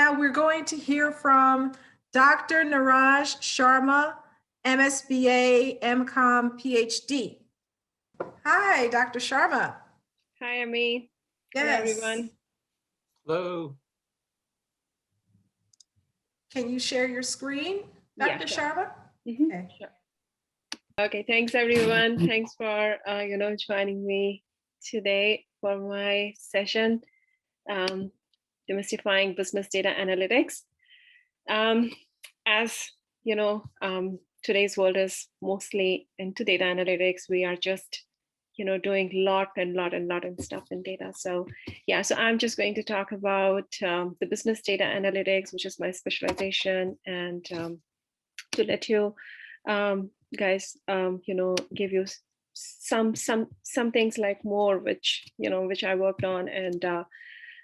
now we're going to hear from Dr. Neeraj Sharma, MSBA, MCOM, PhD. Hi, Dr. Sharma. Hi, Ami. Yes. Hello, everyone. Hello. Can you share your screen, Dr. Yeah, sure. Sharma? Okay. Sure. Okay, thanks, everyone. Thanks for joining me today for my session, Demystifying Business Data Analytics. As you know, today's world is mostly into data analytics. We are just doing lot and stuff in data. So yeah, so I'm just going to talk about the business data analytics, which is my specialization, and to let you guys give you some things like more which I worked on, and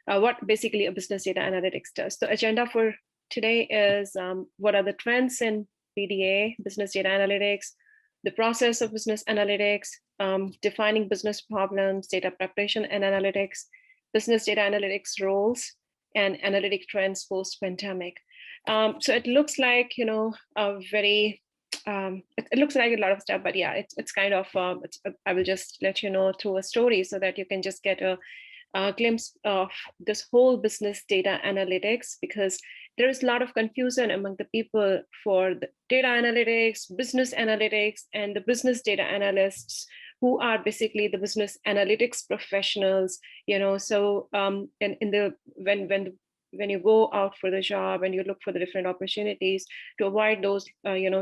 what basically a business data analytics does. The agenda for today is what are the trends in BDA, business data analytics, the process of business analytics, defining business problems, data preparation and analytics, business data analytics roles, and analytic trends post-pandemic. So it looks like, a very, it looks like a lot of stuff, but yeah, it's kind of, I will just let you know through a story so that you can just get a glimpse of this whole business data analytics, because there is a lot of confusion among the people for the data analytics, business analytics, and the business data analysts, who are basically the business analytics professionals. So when you go out for the job and you look for the different opportunities, to avoid those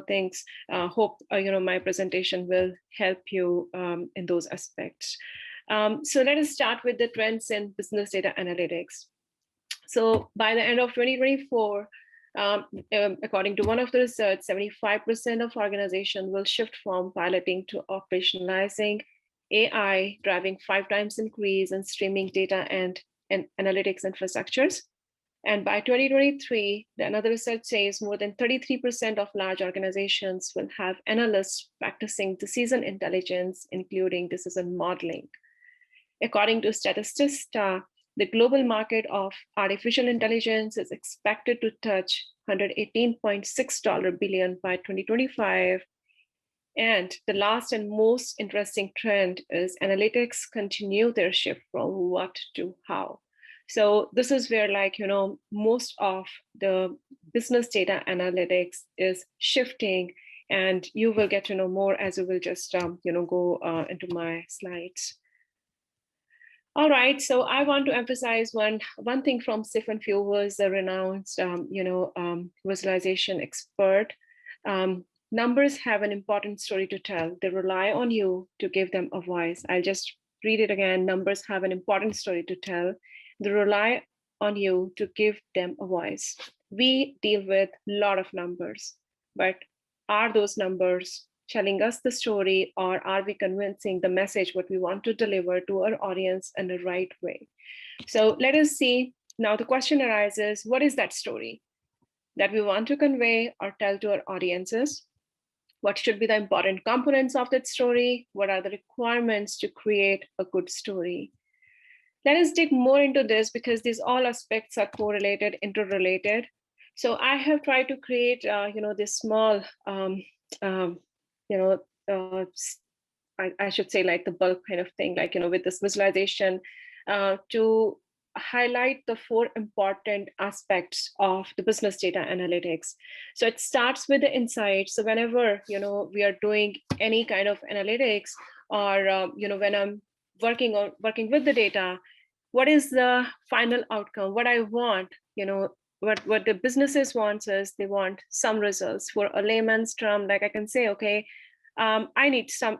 things, hope my presentation will help you in those aspects. So let us start with the trends in business data analytics. So by the end of 2024, according to one of the research, 75% of organizations will shift from piloting to operationalizing AI, driving 5 times increase in streaming data and analytics infrastructures. And by 2023, another research says more than 33% of large organizations will have analysts practicing decision intelligence, including decision modeling. According to Statista, the global market of artificial intelligence is expected to touch $118.6 billion by 2025. And the last and most interesting trend is analytics continue their shift from what to how. So this is where, most of the business data analytics is shifting, and you will get to know more as we will just go into my slides. All right, so I want to emphasize one thing from Stephen Few, who was a renowned visualization expert. Numbers have an important story to tell. They rely on you to give them a voice. I'll just read it again. Numbers have an important story to tell. They rely on you to give them a voice. We deal with a lot of numbers, but are those numbers telling us the story, or are we convincing the message what we want to deliver to our audience in the right way? So let us see. Now the question arises, what is that story that we want to convey or tell to our audiences? What should be the important components of that story? What are the requirements to create a good story? Let us dig more into this, because these all aspects are correlated, interrelated. So I have tried to create, this small, I should say like the bulk kind of thing, with this visualization to highlight the 4 important aspects of the business data analytics. So it starts with the insight. So whenever, we are doing any kind of analytics, or, when I'm working with the data, what is the final outcome? What I want, what the businesses wants is they want some results. For a layman's term, like I can say, okay, I need some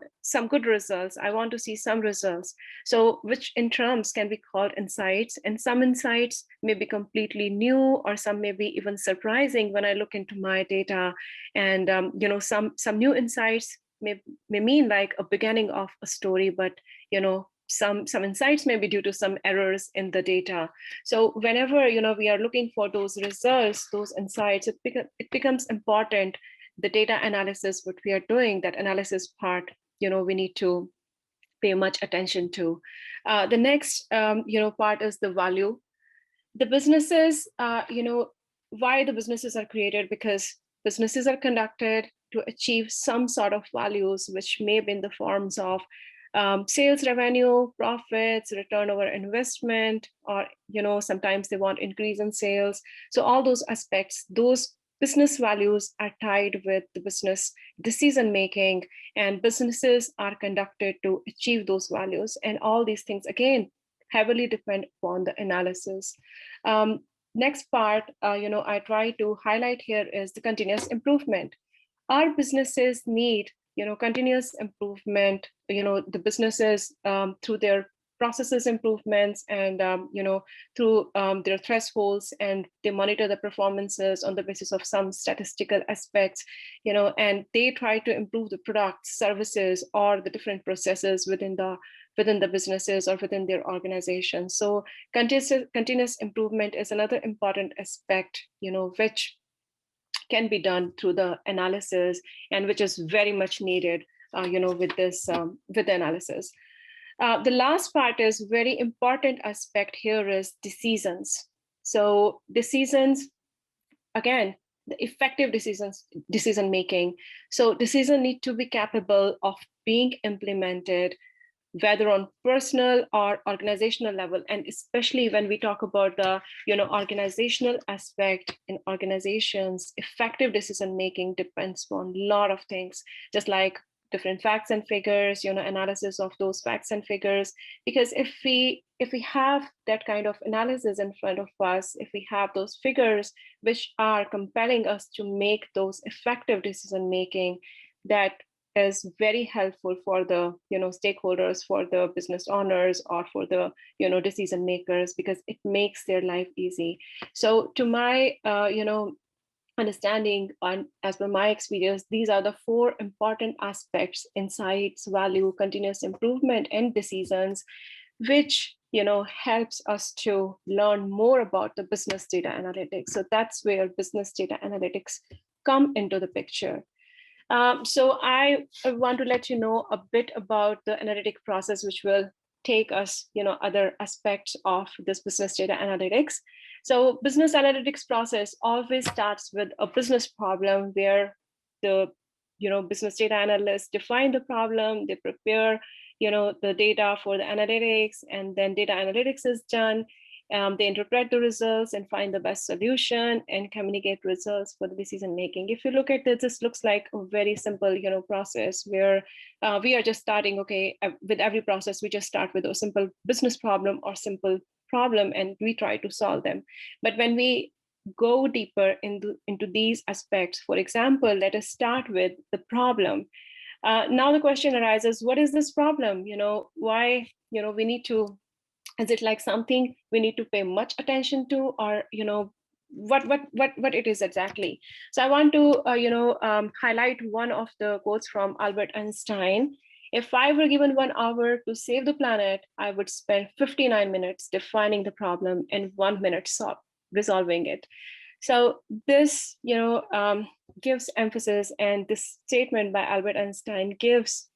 good results. I want to see some results. So which in terms can be called insights, and some insights may be completely new, or some may be even surprising when I look into my data. And some new insights may mean like a beginning of a story, but some insights may be due to some errors in the data. So whenever we are looking for those results, those insights, it becomes important. The data analysis, what we are doing, that analysis part, we need to pay much attention to. The next part is the value. The businesses, why the businesses are created, because businesses are conducted to achieve some sort of values, which may be in the forms of sales revenue, profits, return over investment, or sometimes they want increase in sales. So all those aspects, those business values are tied with the business decision making, and businesses are conducted to achieve those values. And all these things again heavily depend upon the analysis. Next part, I try to highlight here is the continuous improvement. Our businesses need continuous improvement. The businesses through their processes improvements and through their thresholds, and they monitor the performances on the basis of some statistical aspects, and they try to improve the products, services, or the different processes within the businesses or within their organization. So continuous improvement is another important aspect, which can be done through the analysis, and which is very much needed, with the analysis. The last part is very important aspect here is decisions. So decisions, again, the effective decision making. So decisions need to be capable of being implemented, whether on personal or organizational level. And especially when we talk about the organizational aspect in organizations, effective decision making depends on a lot of things, just like different facts and figures, analysis of those facts and figures. Because if we have that kind of analysis in front of us, if we have those figures which are compelling us to make those effective decision making, that is very helpful for the stakeholders, for the business owners, or for the decision makers, because it makes their life easy. So to my understanding, and as per my experience, these are the 4 important aspects: insights, value, continuous improvement, and decisions, which helps us to learn more about the business data analytics. So that's where business data analytics come into the picture. So I want to let you know a bit about the analytic process, which will take us, other aspects of this business data analytics. So business analytics process always starts with a business problem, where the business data analysts define the problem, they prepare the data for the analytics, and then data analytics is done. They interpret the results and find the best solution and communicate results for the decision making. If you look at this, this looks like a very simple process, where we are just starting, with every process we just start with a simple business problem or simple problem, and we try to solve them. But when we go deeper into these aspects, for example, let us start with the problem. Now the question arises, what is this problem? Why we need to, is it like something we need to pay much attention to, or what it is exactly? So I want to highlight one of the quotes from Albert Einstein. If I were given 1 hour to save the planet, I would spend 59 minutes defining the problem and 1 minute resolving it. So this gives emphasis, and this statement by Albert Einstein gives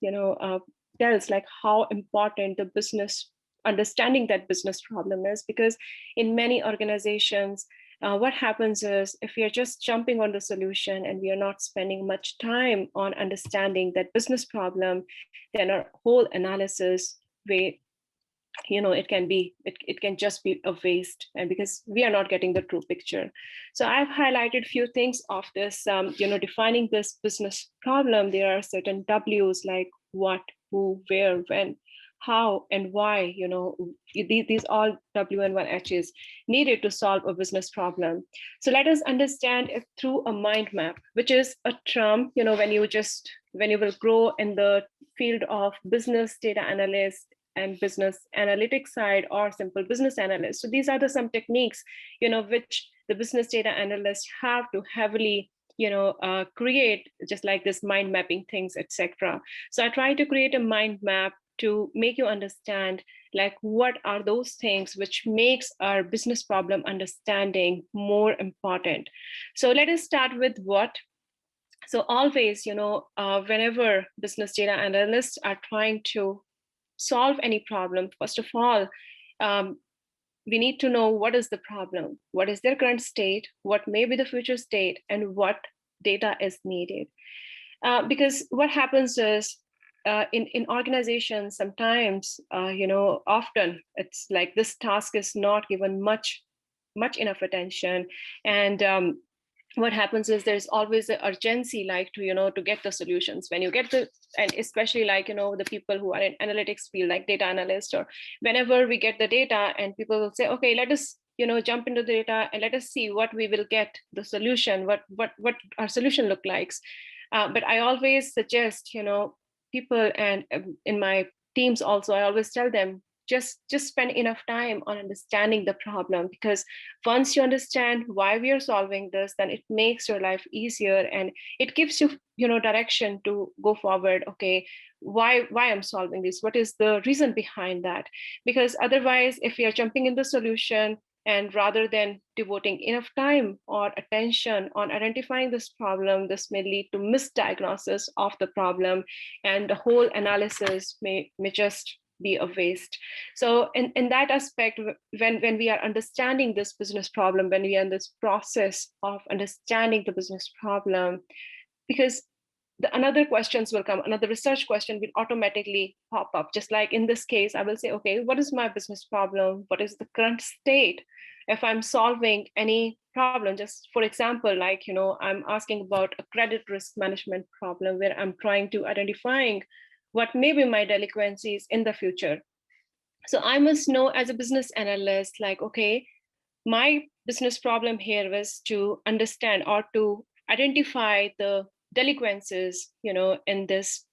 tells like how important the business understanding that business problem is. Because in many organizations, what happens is, if we are just jumping on the solution and we are not spending much time on understanding that business problem, then our whole analysis it can just be a waste, and because we are not getting the true picture. So I've highlighted few things of this, defining this business problem. There are certain W's like what, who, where, when, how, and why. These all W and 1 H's needed to solve a business problem. So let us understand it through a mind map, which is a term, when you will grow in the field of business data analyst and business analytics side, or simple business analyst. So these are some techniques, which the business data analysts have to heavily create, just like this mind mapping things, etc. So I try to create a mind map to make you understand like what are those things which makes our business problem understanding more important. So let us start with what. So always, whenever business data analysts are trying to solve any problem, first of all, we need to know what is the problem, what is their current state, what may be the future state, and what data is needed. Because what happens is in organizations, sometimes, often it's like this task is not given much enough attention. And what happens is there's always the urgency, like to get the solutions when you get the, and especially like the people who are in analytics field, like data analysts, or whenever we get the data and people will say, okay, let us jump into the data and let us see what we will get the solution, what our solution look like. But I always suggest people, and in my teams also, I always tell them, just spend enough time on understanding the problem, because once you understand why we are solving this, then it makes your life easier, and it gives you direction to go forward. Okay, why I'm solving this, what is the reason behind that? Because otherwise, if we are jumping in the solution, and rather than devoting enough time or attention on identifying this problem, this may lead to misdiagnosis of the problem, and the whole analysis may just be a waste. So in that aspect, when we are understanding this business problem, when we are in this process of understanding the business problem, because another questions will come, another research question will automatically pop up. Just like in this case, I will say, okay, what is my business problem? What is the current state? If I'm solving any problem, just for example, like, I'm asking about a credit risk management problem where I'm trying to identifying what may be my delinquencies in the future. So I must know as a business analyst, like, okay, my business problem here was to understand or to identify the delinquencies, in this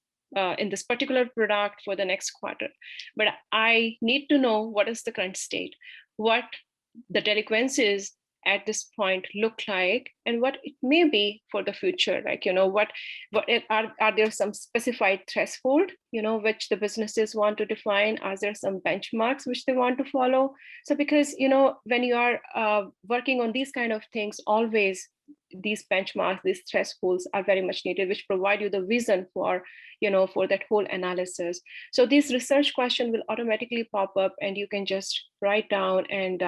particular product for the next quarter. But I need to know what is the current state, what the delinquencies at this point look like, and what it may be for the future. Like, are there some specified threshold, which the businesses want to define? Are there some benchmarks which they want to follow? So because, when you are working on these kind of things, always these benchmarks, these thresholds are very much needed, which provide you the reason for, for that whole analysis. So these research questions will automatically pop up, and you can just write down and,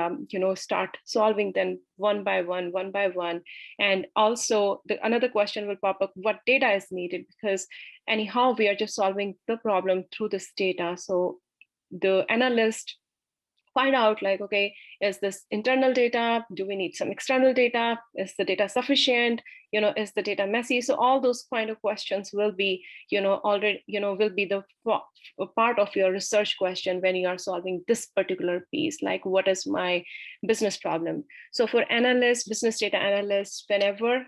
start solving them one by one. And also another question will pop up, what data is needed? Because anyhow, we are just solving the problem through this data. So the analyst find out, like, okay, is this internal data? Do we need some external data? Is the data sufficient? Is the data messy? So all those kind of questions will be, already, will be the part of your research question when you are solving this particular piece, like, what is my business problem? So for analysts, business data analysts, whenever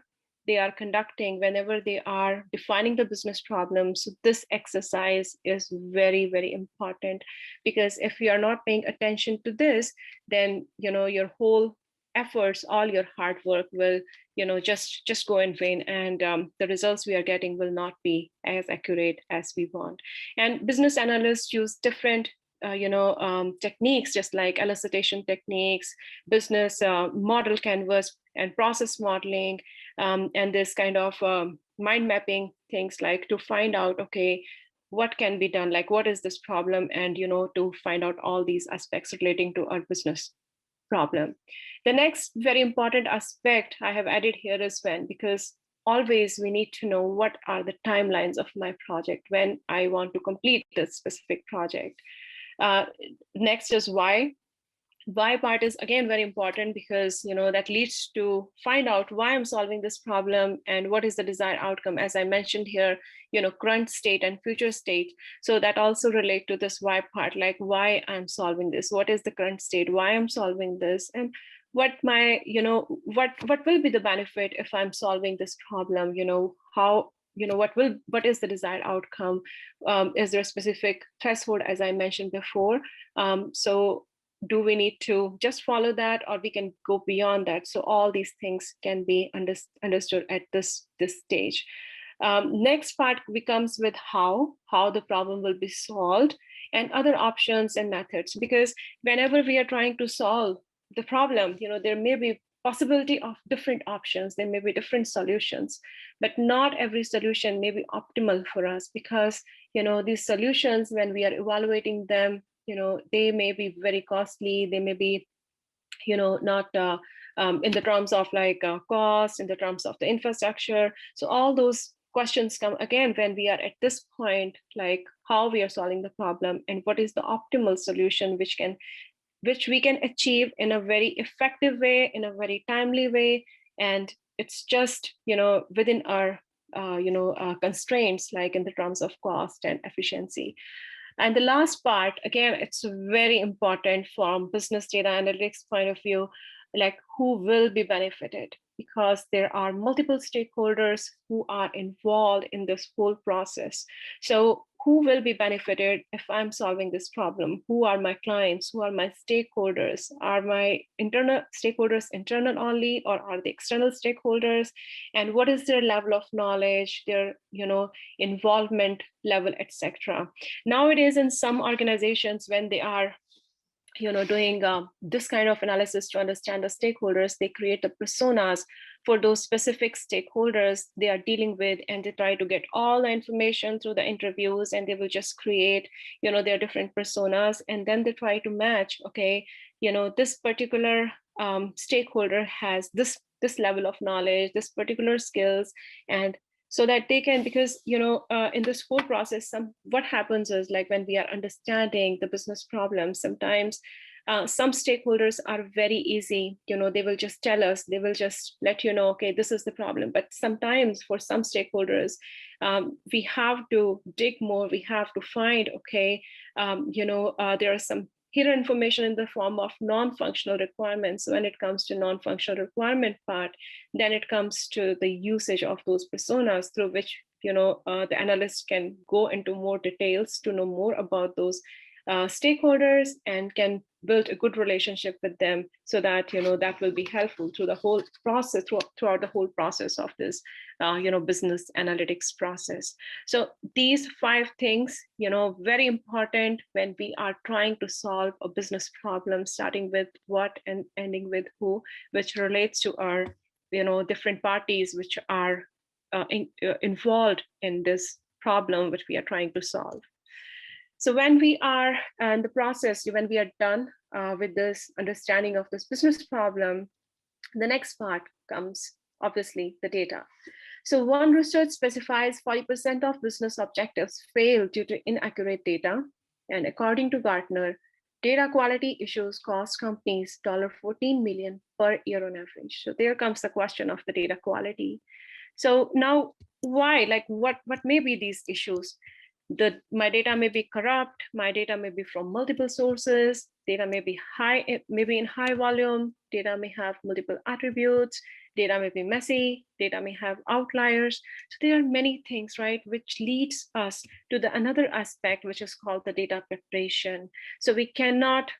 they are conducting, whenever they are defining the business problems, this exercise is very, very important. Because if you are not paying attention to this, then your whole efforts, all your hard work will just go in vain, and the results we are getting will not be as accurate as we want. And business analysts use different techniques, just like elicitation techniques, business model canvas, and process modeling, and this kind of mind mapping things, like to find out, okay, what can be done, like what is this problem, and to find out all these aspects relating to our business problem. The next very important aspect I have added here is when, because always we need to know what are the timelines of my project when I want to complete this specific project. Next is why. Why part is again very important, because that leads to find out why I'm solving this problem and what is the desired outcome. As I mentioned here, current state and future state. So that also relate to this why part, like why I'm solving this, what is the current state, why I'm solving this, and what my, what will be the benefit if I'm solving this problem, how, what is the desired outcome? Is there a specific threshold, as I mentioned before? So do we need to just follow that, or we can go beyond that? So all these things can be understood at this stage. Next part becomes with how the problem will be solved, and other options and methods. Because whenever we are trying to solve the problem, there may be possibility of different options, there may be different solutions, but not every solution may be optimal for us, because these solutions, when we are evaluating them, they may be very costly, they may be not in the terms of like cost, in the terms of the infrastructure. So all those questions come again when we are at this point, like how we are solving the problem and what is the optimal solution which we can achieve in a very effective way, in a very timely way. And it's just, within our, constraints, like in the terms of cost and efficiency. And the last part, again, it's very important from business data analytics point of view, like who will be benefited, because there are multiple stakeholders who are involved in this whole process. So who will be benefited if I'm solving this problem? Who are my clients? Who are my stakeholders? Are my internal stakeholders internal only, or are they external stakeholders? And what is their level of knowledge, their involvement level, etc. Nowadays, in some organizations, when they are doing this kind of analysis to understand the stakeholders, they create the personas for those specific stakeholders they are dealing with, and they try to get all the information through the interviews, and they will just create their different personas, and then they try to match, okay, this particular stakeholder has this level of knowledge, this particular skills, and so that they can, because in this whole process, what happens is, like when we are understanding the business problems, sometimes some stakeholders are very easy, they will just tell us, they will just let okay, this is the problem. But sometimes for some stakeholders, we have to dig more, we have to find, okay, there are some hidden information in the form of non-functional requirements. When it comes to non-functional requirement part, then it comes to the usage of those personas through which the analyst can go into more details to know more about those stakeholders, and can build a good relationship with them, so that that will be helpful through the whole process, throughout the whole process of this business analytics process. So these 5 things very important when we are trying to solve a business problem, starting with what and ending with who, which relates to our different parties which are involved in this problem which we are trying to solve. So when we are in the process, when we are done with this understanding of this business problem, the next part comes, obviously, the data. So one research specifies 40% of business objectives fail due to inaccurate data. And according to Gartner, data quality issues cost companies $14 million per year on average. So there comes the question of the data quality. So now, why? Like, what may be these issues? My data may be corrupt, my data may be from multiple sources, data may be maybe in high volume, data may have multiple attributes, data may be messy, data may have outliers. So there are many things, right, which leads us to the another aspect, which is called the data preparation. So we cannot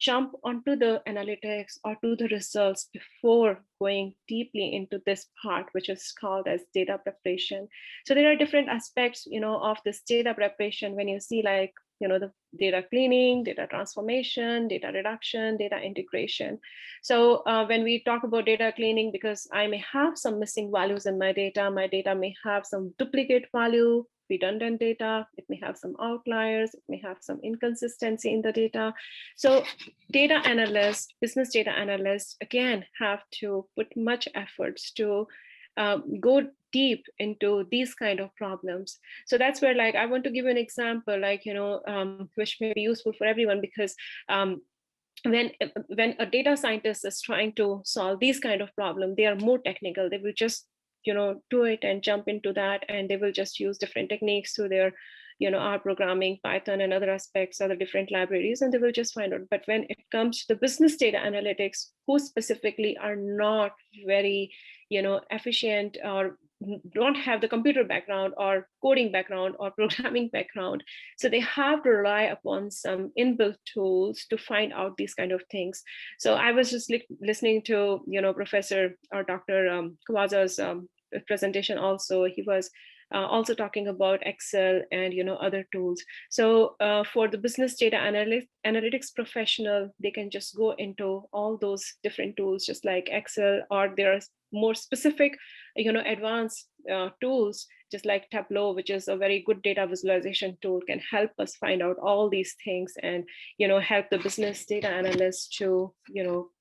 jump onto the analytics or to the results before going deeply into this part, which is called as data preparation. So there are different aspects, of this data preparation when you see, like, the data cleaning, data transformation, data reduction, data integration. So when we talk about data cleaning, because I may have some missing values in my data may have some duplicate value, redundant data, it may have some outliers, it may have some inconsistency in the data. So data analysts, business data analysts, again, have to put much efforts to go deep into these kind of problems. So that's where, like, I want to give you an example, like, which may be useful for everyone, because when a data scientist is trying to solve these kind of problem, they are more technical. They will just do it and jump into that, and they will just use different techniques through their R programming, Python, and other aspects, other different libraries, and they will just find out. But when it comes to the business data analytics, who specifically are not very efficient, or don't have the computer background or coding background or programming background, so they have to rely upon some inbuilt tools to find out these kind of things. So I was just listening to Professor or Dr. Kawaza's presentation. Also, he was also talking about Excel and other tools. So for the business data analytics professional, they can just go into all those different tools, just like Excel, or there are more specific advanced tools, just like Tableau, which is a very good data visualization tool, can help us find out all these things and, help the business data analyst to,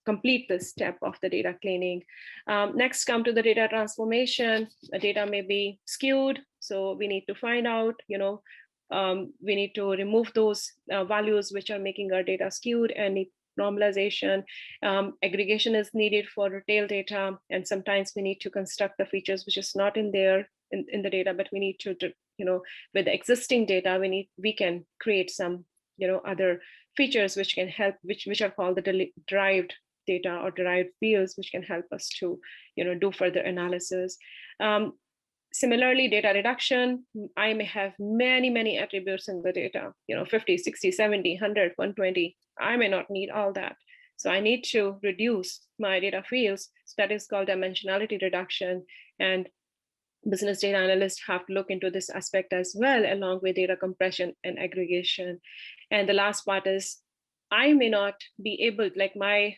complete this step of the data cleaning. Next, come to the data transformation. The data may be skewed, so we need to find out, we need to remove those values which are making our data skewed and need normalization. Aggregation is needed for retail data, and sometimes we need to construct the features which is not in there in the data, but we need to, with the existing data, we can create some, other features which can help, which are called the derived data or derived fields, which can help us to, do further analysis. Similarly, data reduction, I may have many attributes in the data, 50, 60, 70, 100, 120. I may not need all that. So I need to reduce my data fields. So that is called dimensionality reduction. And business data analysts have to look into this aspect as well, along with data compression and aggregation. And the last part is, I may not be able, like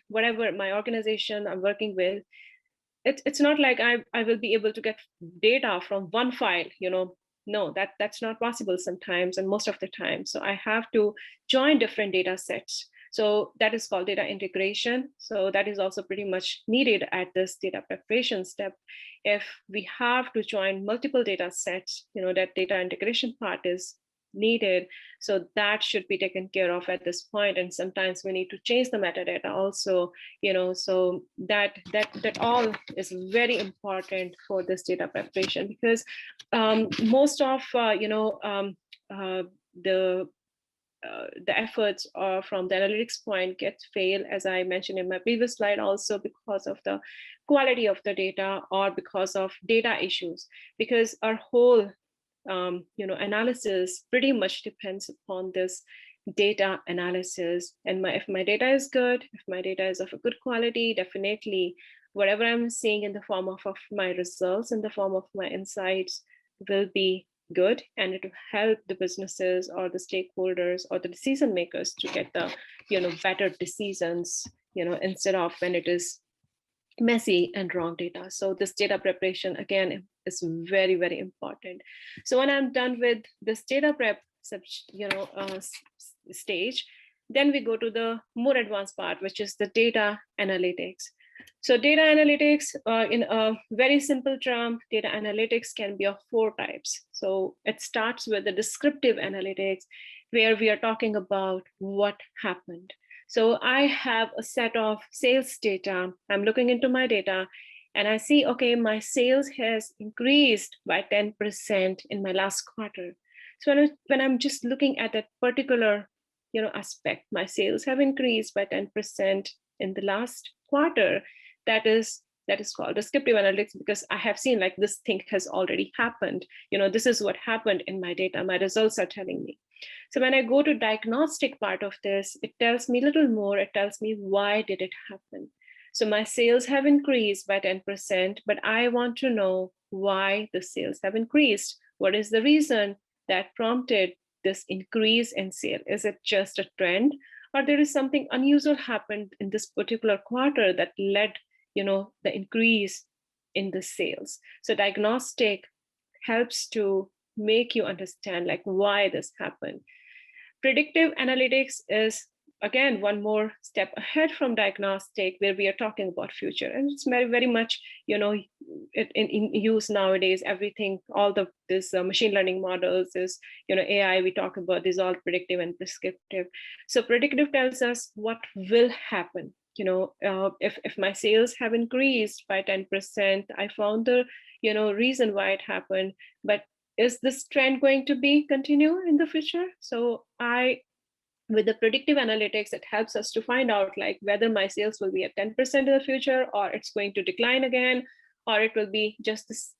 whatever my organization I'm working with, it's not like I will be able to get data from one file, no, that's not possible sometimes and most of the time. So I have to join different data sets. So that is called data integration. So that is also pretty much needed at this data preparation step. If we have to join multiple data sets, that data integration part is needed. So that should be taken care of at this point. And sometimes we need to change the metadata also, so that all is very important for this data preparation, because most of the efforts from the analytics point get failed, as I mentioned in my previous slide, also because of the quality of the data or because of data issues, because our whole analysis pretty much depends upon this data analysis. And if my data is good, if my data is of a good quality, definitely whatever I'm seeing in the form of my results, in the form of my insights, will be good, and it will help the businesses or the stakeholders or the decision makers to get the better decisions, instead of when it is messy and wrong data. So this data preparation again is very important. So when I'm done with this data prep stage, then we go to the more advanced part, which is the data analytics. So data analytics, in a very simple term, data analytics can be of 4 types. So it starts with the descriptive analytics, where we are talking about what happened. So I have a set of sales data. I'm looking into my data and I see, okay, my sales has increased by 10% in my last quarter. So when I'm just looking at that particular aspect, my sales have increased by 10% in the last quarter, that is called descriptive analytics, because I have seen like this thing has already happened. This is what happened in my data. My results are telling me. So when I go to diagnostic part of this, it tells me a little more. It tells me why did it happen. So my sales have increased by 10%, but I want to know why the sales have increased. What is the reason that prompted this increase in sale? Is it just a trend, or there is something unusual happened in this particular quarter that led the increase in the sales? So diagnostic helps to make you understand like why this happened. Predictive analytics is again one more step ahead from diagnostic, where we are talking about future, and it's very much in use nowadays. Everything, all this machine learning models, is AI we talk about, these all predictive and prescriptive. So predictive tells us what will happen. If my sales have increased by 10%, I found the reason why it happened, but is this trend going to be continue in the future? So with the predictive analytics, it helps us to find out like whether my sales will be at 10% in the future, or it's going to decline again, or it will be just this,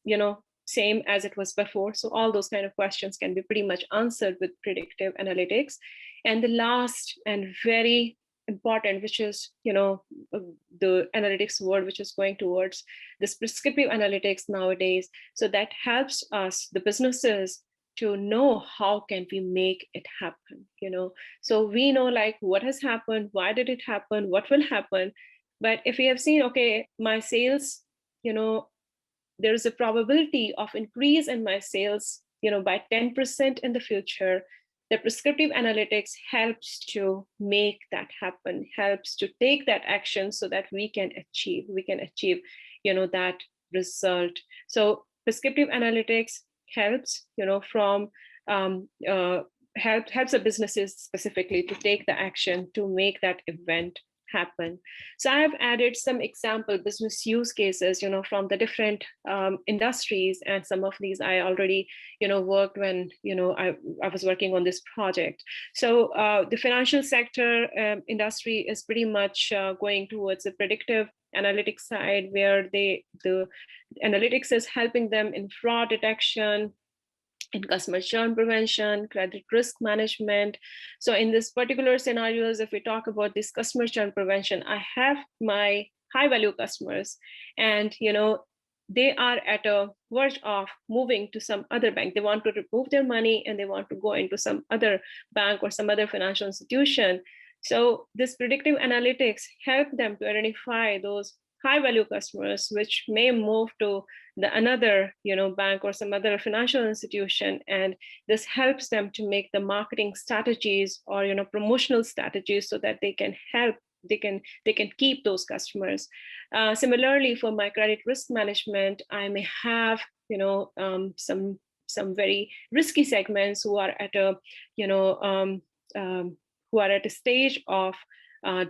same as it was before. So all those kind of questions can be pretty much answered with predictive analytics. And the last and very important, which is the analytics world, which is going towards this prescriptive analytics nowadays. So that helps us, the businesses, to know how can we make it happen. So we know like what has happened, why did it happen, what will happen. But if we have seen, okay, my sales there's a probability of increase in my sales, by 10% in the future, the prescriptive analytics helps to make that happen, helps to take that action so that we can achieve, that result. So prescriptive analytics helps, from helps the businesses specifically to take the action to make that event happen. So I have added some example business use cases, from the different industries, and some of these I already, worked when, I was working on this project. So the financial sector industry is pretty much going towards the predictive analytics side, where the analytics is helping them in fraud detection, in customer churn prevention, credit risk management. So in this particular scenarios, if we talk about this customer churn prevention, I have my high value customers, and they are at a verge of moving to some other bank. They want to remove their money and they want to go into some other bank or some other financial institution. So this predictive analytics help them to identify those high value customers which may move to another bank or some other financial institution, and this helps them to make the marketing strategies or promotional strategies so that they can keep those customers. Similarly, for my credit risk management, I may have some very risky segments who are at a stage of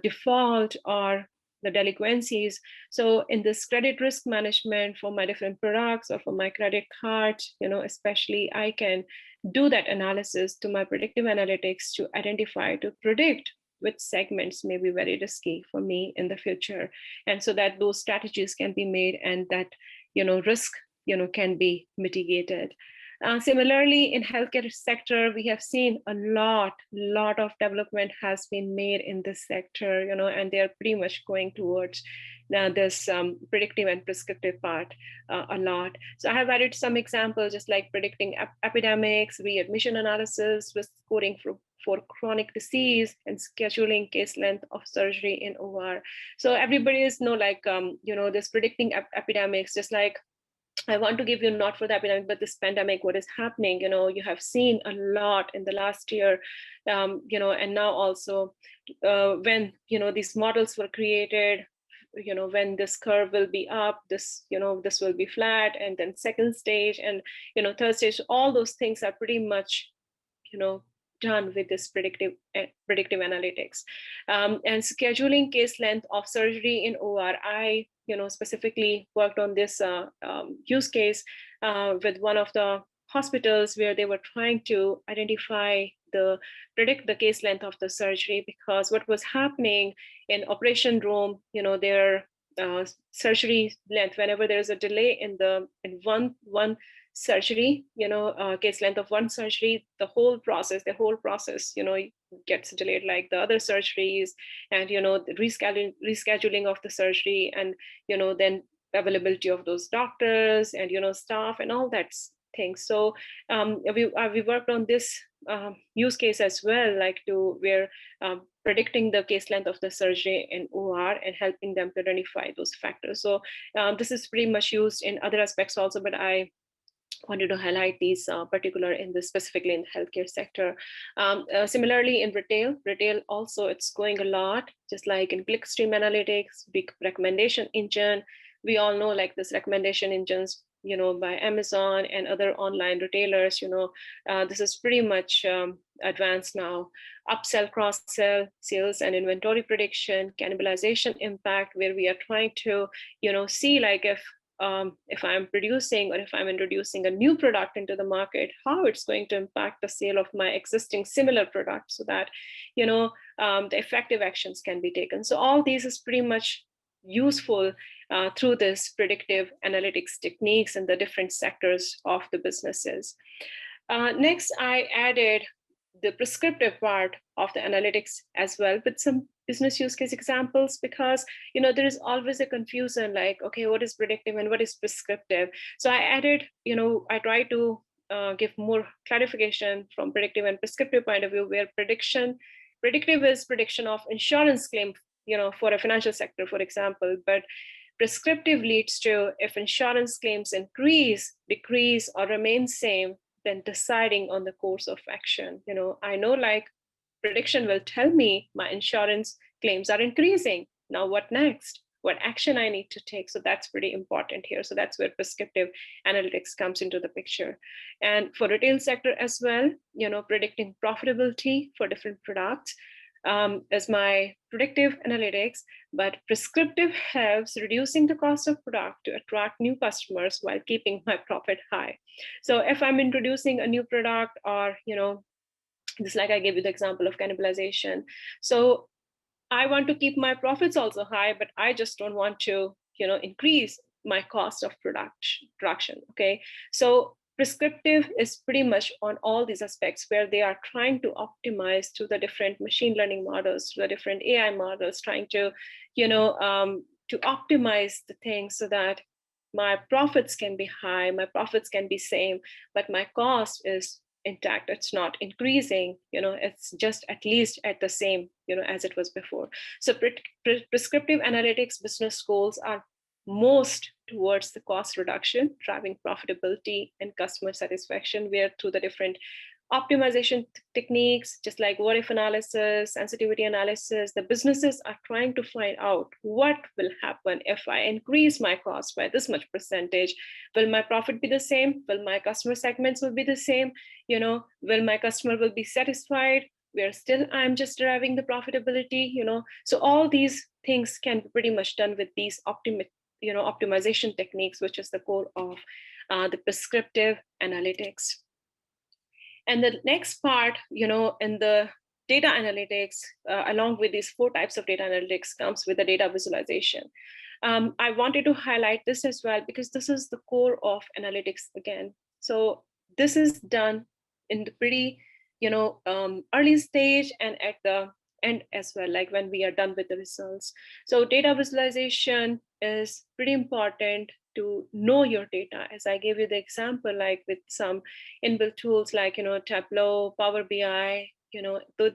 default or the delinquencies. So in this credit risk management for my different products or for my credit card, especially, I can do that analysis to my predictive analytics to identify, to predict which segments may be very risky for me in the future. And so that those strategies can be made and that, risk, can be mitigated. Similarly, in healthcare sector, we have seen a lot of development has been made in this sector, and they are pretty much going towards this predictive and prescriptive part a lot. So I have added some examples, just like predicting epidemics, readmission analysis, risk scoring for chronic disease, and scheduling case length of surgery in OR. So everybody is this predicting epidemics, just like I want to give you not for the epidemic, but this pandemic, what is happening, you have seen a lot in the last year, and now also when, these models were created, when this curve will be up, this will be flat, and then second stage and, third stage, all those things are pretty much, done with this predictive analytics. And scheduling case length of surgery in OR, I specifically worked on this use case with one of the hospitals where they were trying to predict the case length of the surgery, because what was happening in operation room, their surgery length, whenever there's a delay in one surgery, case length of one surgery, the whole process, gets delayed, like the other surgeries, and the rescheduling of the surgery, and then availability of those doctors and staff and all that things. So we worked on this use case as well, like where predicting the case length of the surgery in OR and helping them to identify those factors. So this is pretty much used in other aspects also, but I wanted to highlight these particular in this specifically in the healthcare sector. Similarly, in retail also, it's going a lot, just like in clickstream analytics, big recommendation engine. We all know like this recommendation engines, by Amazon and other online retailers, this is pretty much advanced now. Upsell, cross-sell, sales and inventory prediction, cannibalization impact, where we are trying to, see like if I'm producing or if I'm introducing a new product into the market, how it's going to impact the sale of my existing similar product, so that, the effective actions can be taken. So all these is pretty much useful through this predictive analytics techniques in the different sectors of the businesses. Next, I added the prescriptive part of the analytics as well, with some business use case examples, because there is always a confusion, like, okay, what is predictive and what is prescriptive? So I added, I try to give more clarification from predictive and prescriptive point of view, where predictive is prediction of insurance claim, for a financial sector, for example, but Prescriptive leads to if insurance claims increase, decrease, or remain same, then deciding on the course of action. I know like prediction will tell me my insurance claims are increasing. Now what next? What action I need to take? So that's pretty important here. So that's where prescriptive analytics comes into the picture. And for retail sector as well, predicting profitability for different products is my predictive analytics, but prescriptive helps reducing the cost of product to attract new customers while keeping my profit high. So if I'm introducing a new product or, just like I gave you the example of cannibalization. So I want to keep my profits also high, but I just don't want to, increase my cost of production. Okay. So prescriptive is pretty much on all these aspects where they are trying to optimize through the different machine learning models, through the different AI models, trying to, to optimize the things so that my profits can be high, my profits can be same, but my cost is intact. It's not increasing, it's just at least at the same, as it was before. So prescriptive analytics business goals are most towards the cost reduction, driving profitability and customer satisfaction, where through the different optimization techniques, just like what if analysis, sensitivity analysis, the businesses are trying to find out what will happen if I increase my cost by this much percentage. Will my profit be the same? Will my customer segments will be the same? Will my customer will be satisfied? Where still I'm just deriving the profitability, So all these things can be pretty much done with these optimization techniques, which is the core of the prescriptive analytics. And the next part, in the data analytics, along with these 4 types of data analytics, comes with the data visualization. I wanted to highlight this as well, because this is the core of analytics again. So this is done in the pretty, early stage and at the end as well, like when we are done with the results. So data visualization is pretty important to know your data. As I gave you the example, like with some inbuilt tools like, Tableau, Power BI,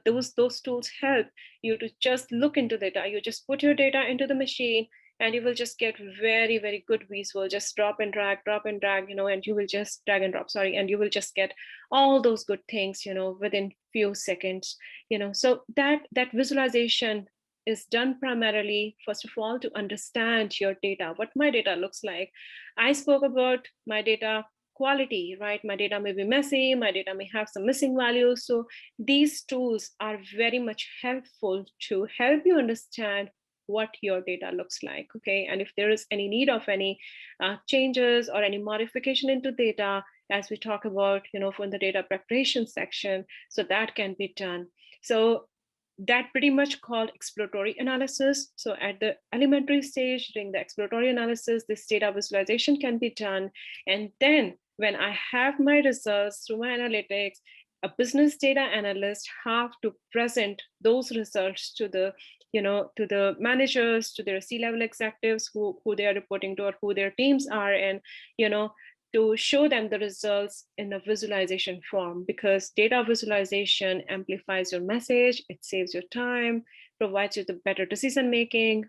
those tools help you to just look into data. You just put your data into the machine and you will just get very, very good visual. Just drop and drag, and you will just drag and drop, and you will just get all those good things, within few seconds, so that visualization is done primarily, first of all, to understand your data, what my data looks like. I spoke about my data quality, right? My data may be messy, my data may have some missing values. So these tools are very much helpful to help you understand what your data looks like, okay? And if there is any need of any changes or any modification into data, as we talk about, from the data preparation section, so that can be done. So that pretty much called exploratory analysis. So at the elementary stage, during the exploratory analysis, this data visualization can be done. And then when I have my results through my analytics, a business data analyst have to present those results to the to the managers, to their C-level executives who they are reporting to or who their teams are, and to show them the results in a visualization form, because data visualization amplifies your message, it saves your time, provides you the better decision making,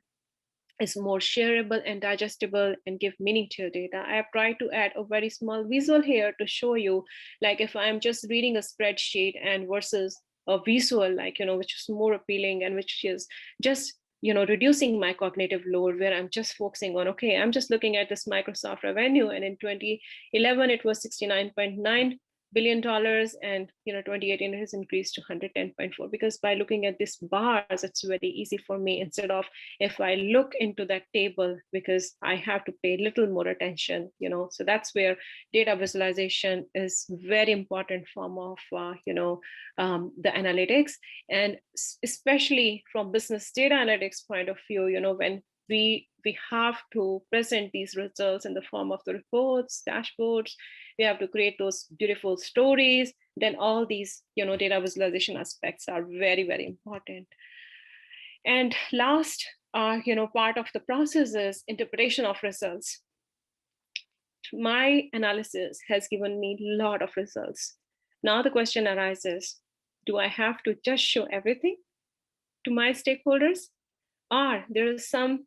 is more shareable and digestible, and give meaning to your data. I have tried to add a very small visual here to show you, like if I'm just reading a spreadsheet and versus a visual, like, which is more appealing and which is just reducing my cognitive load, where I'm just focusing on, okay, I'm just looking at this Microsoft revenue, and in 2011 it was $69.9 billion, and 2018 it has increased to 110.4, because by looking at these bars, it's very easy for me, instead of if I look into that table, because I have to pay little more attention, so that's where data visualization is very important form of the analytics. And especially from business data analytics point of view, when we have to present these results in the form of the reports, dashboards, we have to create those beautiful stories, then all these data visualization aspects are very, very important. And last part of the process is interpretation of results. My analysis has given me a lot of results. Now the question arises, do I have to just show everything to my stakeholders, or there is some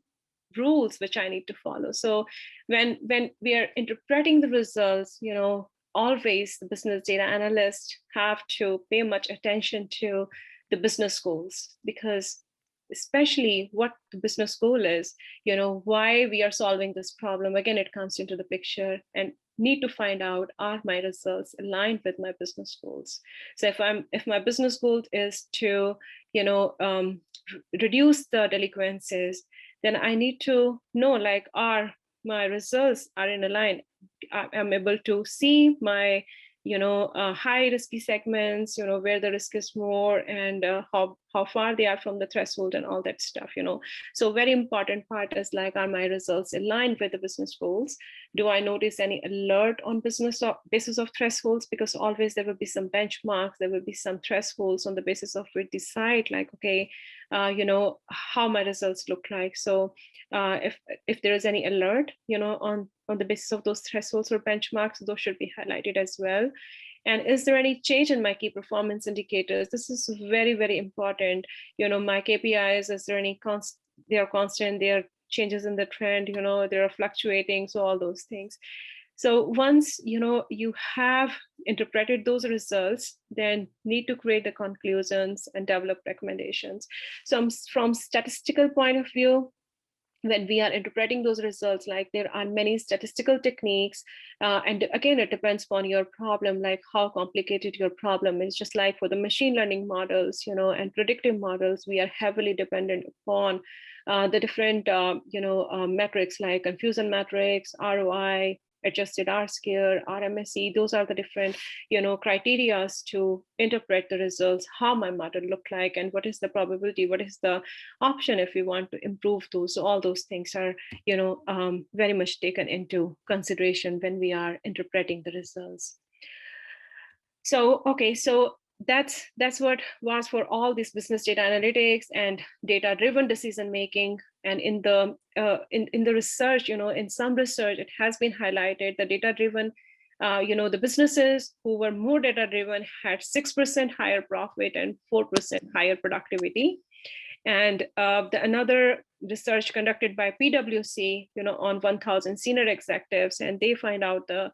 rules which I need to follow. So when we are interpreting the results, always the business data analysts have to pay much attention to the business goals, because especially what the business goal is, why we are solving this problem. Again, it comes into the picture, and need to find out, are my results aligned with my business goals? So if my business goal is to reduce the delinquencies, then I need to know, like, are my results are in a line? I'm able to see my high risky segments, where the risk is more, and how far they are from the threshold and all that stuff. So very important part is, like, are my results aligned with the business goals? Do I notice any alert on business basis of thresholds? Because always there will be some benchmarks, there will be some thresholds on the basis of which decide, like, okay, how my results look like. So if there is any alert, on the basis of those thresholds or benchmarks, those should be highlighted as well. And is there any change in my key performance indicators? This is very, very important. My KPIs, is there any they are constant, they are changes in the trend, they are fluctuating, so all those things. So once you have interpreted those results, then need to create the conclusions and develop recommendations. So from statistical point of view, when we are interpreting those results, like, there are many statistical techniques, and again, it depends upon your problem, like how complicated your problem is. Just like for the machine learning models, and predictive models, we are heavily dependent upon the different metrics, like confusion metrics, ROI, adjusted R-square, RMSE. Those are the different criteria to interpret the results, how my model look like, and what is the probability, what is the option if we want to improve those. So all those things are very much taken into consideration when we are interpreting the results. So okay, so that's what was for all this business data analytics and data driven decision making. And in the in the research, in some research, it has been highlighted the data driven, the businesses who were more data driven had 6% higher profit and 4% higher productivity. And another research conducted by PwC, on 1,000 senior executives, and they find out the,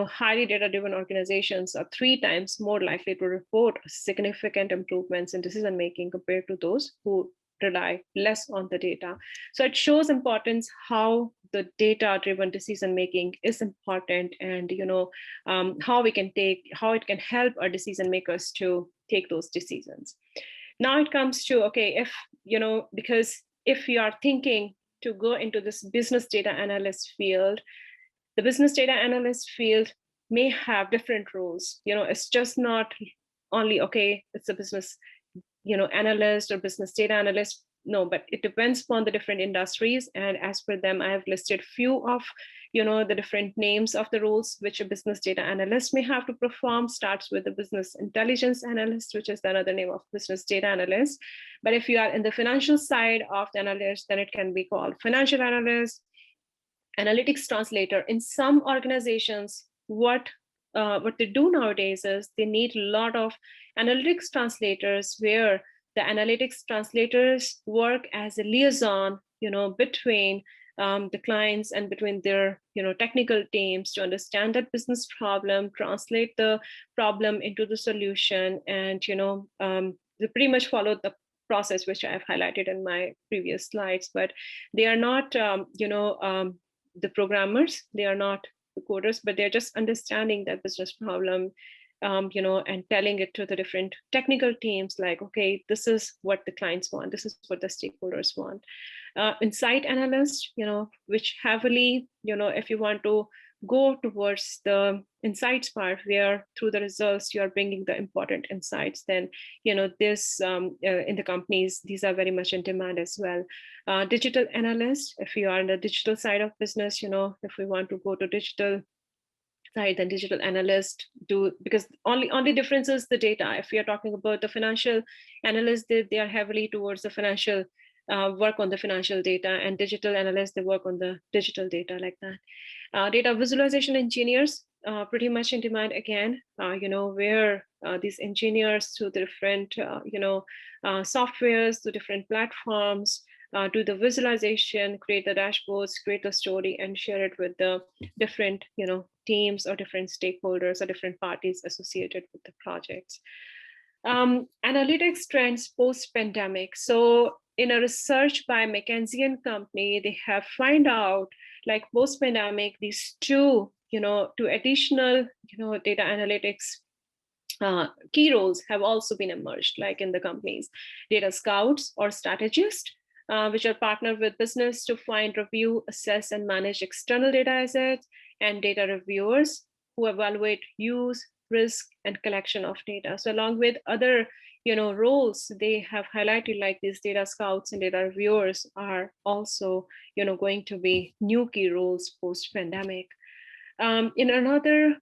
highly data-driven organizations are 3 times more likely to report significant improvements in decision-making compared to those who rely less on the data. So it shows importance how the data-driven decision-making is important, and how it can help our decision makers to take those decisions. Now it comes to, okay, if, because if you are thinking to go into this business data analyst field, the business data analyst field may have different roles. It's just not only, okay, it's a business, analyst or business data analyst. No, but it depends upon the different industries. And as per them, I have listed few of, the different names of the roles which a business data analyst may have to perform. Starts with the business intelligence analyst, which is another name of business data analyst. But if you are in the financial side of the analyst, then it can be called financial analyst, analytics translator. In some organizations, what they do nowadays is they need a lot of analytics translators, where the analytics translators work as a liaison, between the clients and between their, technical teams to understand that business problem, translate the problem into the solution, and, they pretty much follow the process which I have highlighted in my previous slides. But they are not, the programmers, they are not the coders, but they're just understanding that business problem, and telling it to the different technical teams, like, okay, this is what the clients want, this is what the stakeholders want. Insight analyst, which heavily, if you want to go towards the insights part, where through the results you are bringing the important insights, then this in the companies, these are very much in demand as well. Digital analyst, if you are on the digital side of business, if we want to go to digital side, then digital analyst do, because only difference is the data. If we are talking about the financial analysts, they are heavily towards the financial work on the financial data, and digital analysts, they work on the digital data, like that. Data visualization engineers, pretty much in demand again, where these engineers through the different, softwares, to different platforms, do the visualization, create the dashboards, create the story, and share it with the different, teams or different stakeholders or different parties associated with the projects. Analytics trends post-pandemic. So in a research by McKinsey and Company, they have find out like post-pandemic, these two additional, data analytics key roles have also been emerged, like in the companies, data scouts or strategists, which are partnered with business to find, review, assess, and manage external data assets, and data reviewers who evaluate use, risk, and collection of data. So along with other roles they have highlighted, like these data scouts and data reviewers are also going to be new key roles post-pandemic. In another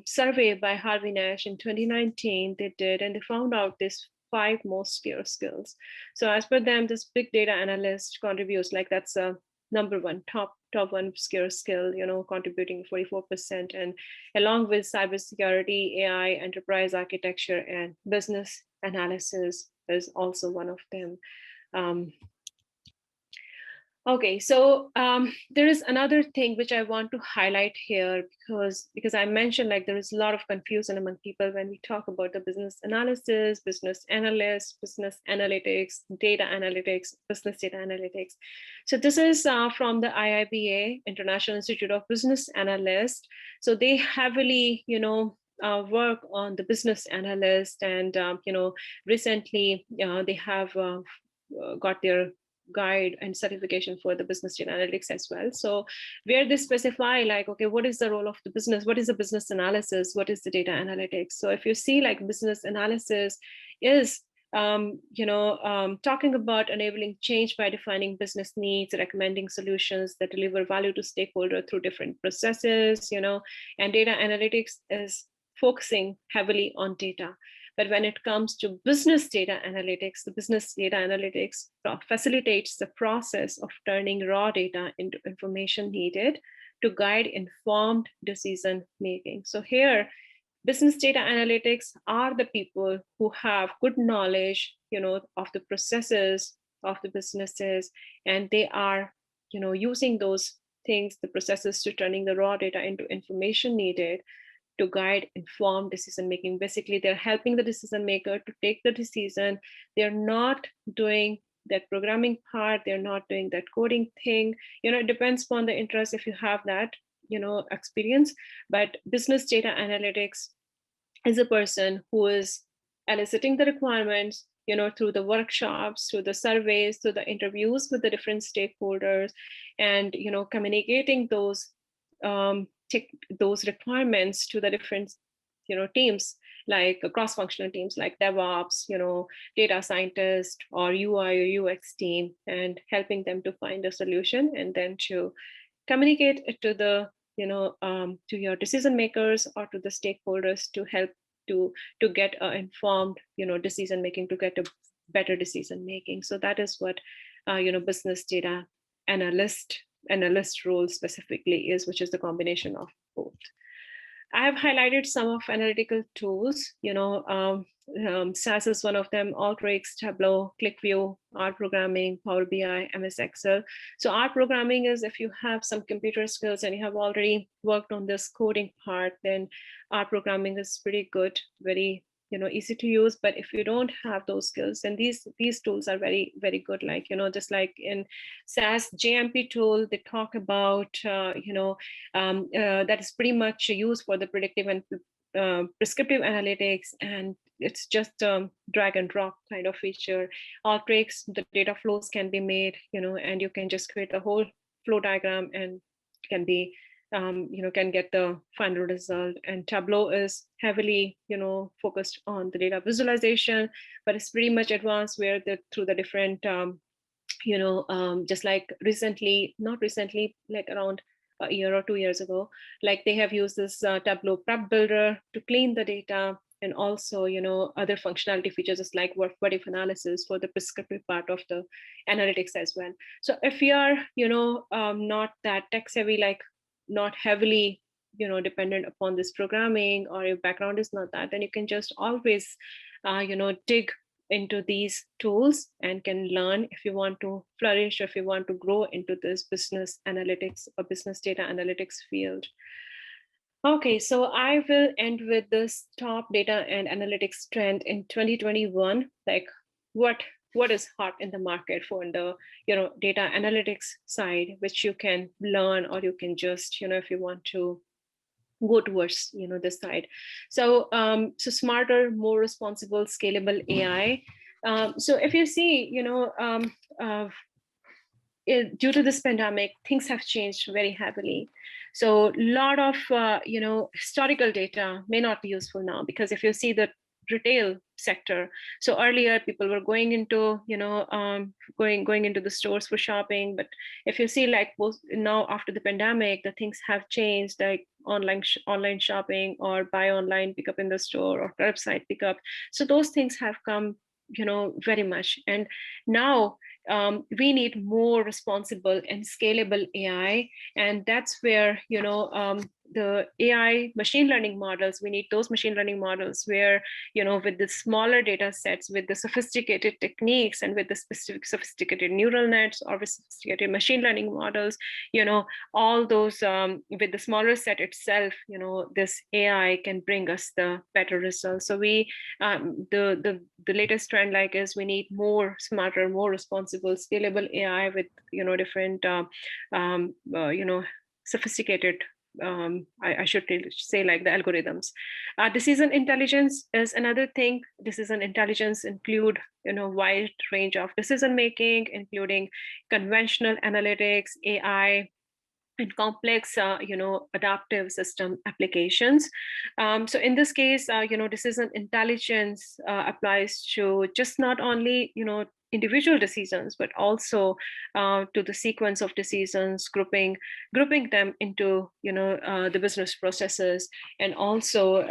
survey by Harvey Nash in 2019, they did, and they found out this 5 most scarce skills. So as per them, this big data analyst contributes, like that's a number one, top one scarce skill, contributing 44%, and along with cybersecurity, AI, enterprise architecture, and business analysis is also one of them. Okay, so there is another thing which I want to highlight here, because I mentioned like there is a lot of confusion among people when we talk about the business analysis, business analyst, business analytics, data analytics, business data analytics. So this is from the IIBA, International Institute of Business Analysts. So they heavily, work on the business analyst, and recently they have got their guide and certification for the business data analytics as well. So where they specify like, okay, what is the role of the business? What is the business analysis? What is the data analytics? So if you see like business analysis is talking about enabling change by defining business needs, recommending solutions that deliver value to stakeholders through different processes, and data analytics is focusing heavily on data. But when it comes to business data analytics, the business data analytics facilitates the process of turning raw data into information needed to guide informed decision making. So here, business data analytics are the people who have good knowledge, of the processes of the businesses, and they are, using those things, the processes, to turning the raw data into information needed to guide informed decision making. Basically, they're helping the decision maker to take the decision. They're not doing that programming part. They're not doing that coding thing. It depends upon the interest if you have that, experience. But business data analytics is a person who is eliciting the requirements, through the workshops, through the surveys, through the interviews with the different stakeholders, and communicating those requirements to the different teams, like cross-functional teams like DevOps, data scientist, or UI or UX team, and helping them to find a solution, and then to communicate it to the to your decision makers or to the stakeholders to help to get informed decision making, to get a better decision making. So that is what business data analyst role specifically is, which is the combination of both. I have highlighted some of analytical tools. SAS is one of them: Alteryx, Tableau, ClickView, R programming, Power BI, MS Excel. So R programming is if you have some computer skills and you have already worked on this coding part, then R programming is pretty good, very easy to use. But if you don't have those skills, then these tools are very, very good. Like, just like in SAS JMP tool, they talk about, that is pretty much used for the predictive and prescriptive analytics, and it's just a drag and drop kind of feature. Alteryx, the data flows can be made, and you can just create a whole flow diagram and can be can get the final result. And Tableau is heavily, focused on the data visualization, but it's pretty much advanced where through the different, just like not recently, like around a year or 2 years ago, like they have used this Tableau prep builder to clean the data, and also, other functionality features just like what if analysis for the prescriptive part of the analytics as well. So if you are, not that tech savvy, like not heavily dependent upon this programming, or your background is not that, then you can just always dig into these tools and can learn if you want to flourish, or if you want to grow into this business analytics or business data analytics field. Okay, so I will end with this top data and analytics trend in 2021, like what is hot in the market for the data analytics side, which you can learn, or you can just if you want to go towards this side. So so smarter, more responsible, scalable AI. So if you see due to this pandemic, things have changed very heavily. So a lot of historical data may not be useful now, because if you see the retail sector, so earlier people were going into going into the stores for shopping, but if you see like now after the pandemic, the things have changed, like online shopping, or buy online, pick up in the store, or curbside pickup. So those things have come very much, and now we need more responsible and scalable AI. And that's where the AI machine learning models, we need those machine learning models where with the smaller data sets, with the sophisticated techniques, and with the sophisticated neural nets, or with sophisticated machine learning models, all those with the smaller set itself, this AI can bring us the better results. So we the latest trend like is we need more smarter, more responsible, scalable AI with different sophisticated I should say like the algorithms. Decision intelligence is another thing. Decision intelligence include wide range of decision making, including conventional analytics, AI, and complex adaptive system applications. So in this case, decision intelligence applies to just not only individual decisions, but also to the sequence of decisions, grouping them into the business processes, and also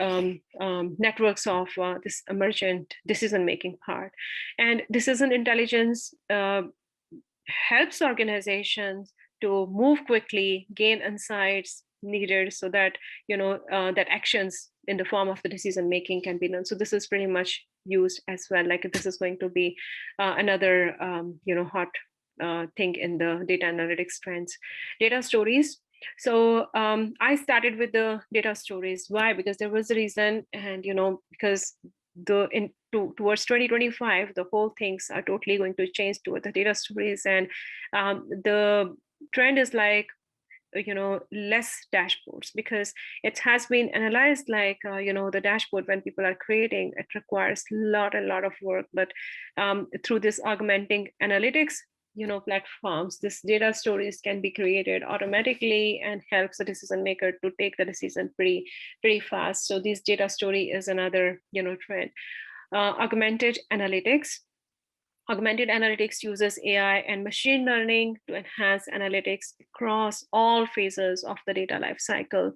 networks of this emergent decision making part. And decision intelligence helps organizations to move quickly, gain insights needed, so that that actions in the form of the decision making can be done. So this is pretty much used as well. Like this is going to be another hot thing in the data analytics trends. Data stories. So I started with the data stories. Why? Because there was a reason, and because towards 2025, the whole things are totally going to change toward the data stories, and the trend is like less dashboards, because it has been analyzed like the dashboard when people are creating, it requires a lot of work. But through this augmenting analytics platforms, this data stories can be created automatically and helps the decision maker to take the decision pretty fast. So this data story is another trend. Augmented analytics. Augmented analytics uses AI and machine learning to enhance analytics across all phases of the data lifecycle,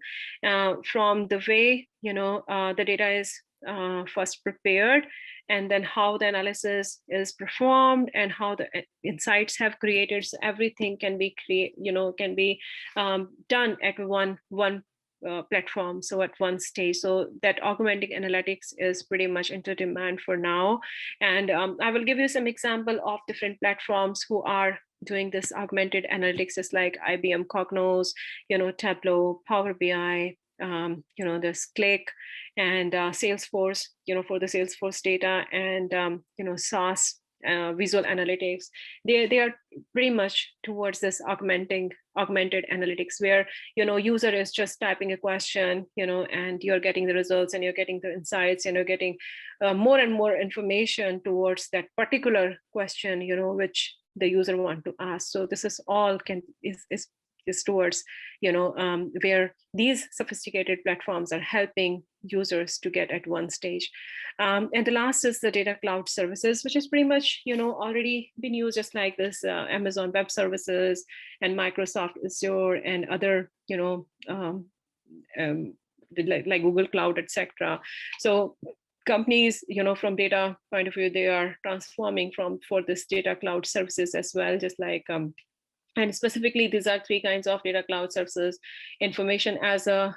from the way the data is first prepared, and then how the analysis is performed, and how the insights have created. So everything can be done at one platform, so at one stage. So that augmenting analytics is pretty much into demand for now. And I will give you some example of different platforms who are doing this augmented analytics, just like IBM Cognos, Tableau, Power BI, there's Click, and Salesforce, for the Salesforce data, and SAS, visual analytics. They are pretty much towards this augmented analytics, where user is just typing a question, and you're getting the results, and you're getting the insights, and you're getting more and more information towards that particular question which the user want to ask. So this is all is towards where these sophisticated platforms are helping users to get at one stage. And the last is the data cloud services, which is pretty much already been used, just like this Amazon Web Services and Microsoft Azure and other like Google Cloud, etc. So companies from data point of view, they are transforming for this data cloud services as well, just like and specifically, these are three kinds of data cloud services: information as a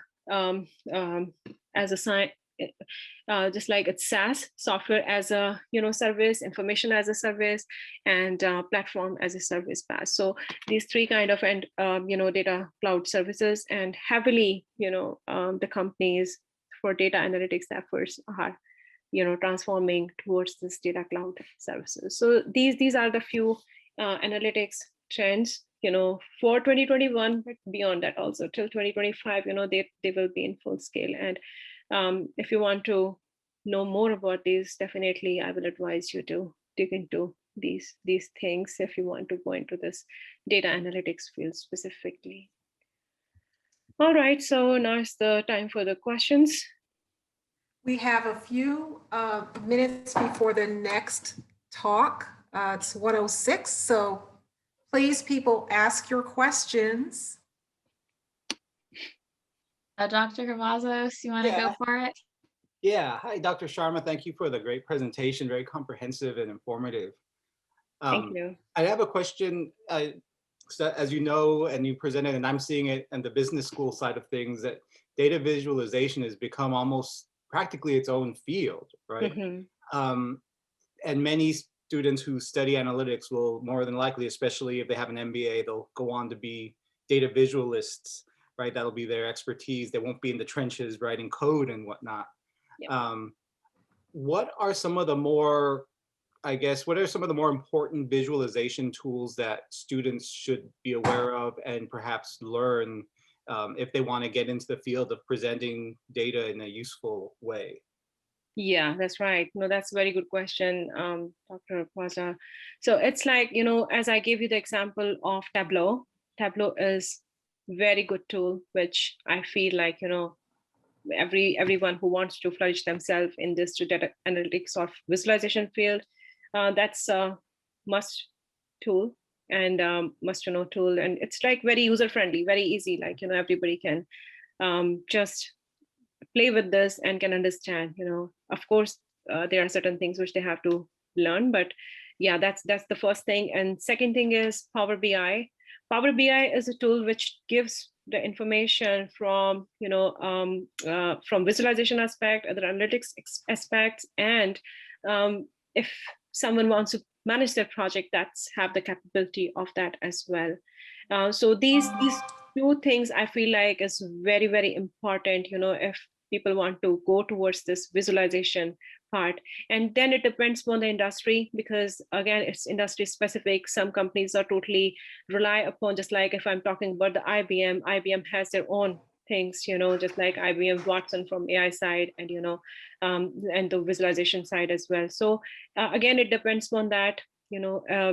just like it's SaaS, software as a service, information as a service, and platform as a service PaaS. So these three kind of data cloud services, and heavily the companies for data analytics efforts are transforming towards this data cloud services. So these are the few analytics trends for 2021, but beyond that also till 2025 they will be in full scale. And if you want to know more about these, definitely I will advise you to dig into these things if you want to go into this data analytics field specifically. All right, so now it's the time for the questions. We have a few minutes before the next talk. It's 1:06, so please, people, ask your questions. Dr. Cavazos, you want to go for it? Yeah. Hi, Dr. Sharma. Thank you for the great presentation. Very comprehensive and informative. Thank you. I have a question. So as you know, and you presented, and I'm seeing it in the business school side of things, that data visualization has become almost practically its own field, right? Mm-hmm. And many students who study analytics will more than likely, especially if they have an MBA, they'll go on to be data visualists, right? That'll be their expertise. They won't be in the trenches writing code and whatnot. Yep. What are some of the more, what are some of the more important visualization tools that students should be aware of and perhaps learn if they want to get into the field of presenting data in a useful way? Yeah, that's right. No, that's a very good question, Dr. Kwaza. So it's like, as I gave you the example of Tableau, Tableau is very good tool, which I feel like, everyone who wants to flourish themselves in this data analytics or visualization field, that's a must tool and must to know tool. And it's like very user friendly, very easy, like, everybody can just play with this and can understand. Of course, there are certain things which they have to learn, but yeah, that's the first thing. And second thing is Power BI. Power BI is a tool which gives the information from from visualization aspect, other analytics aspects, and if someone wants to manage their project, that's have the capability of that as well. So these two things I feel like is very, very important, if people want to go towards this visualization part. And then it depends on the industry, because again, it's industry specific. Some companies are totally rely upon, just like if I'm talking about the IBM has their own things, just like IBM Watson from AI side and, and the visualization side as well. So again, it depends on that,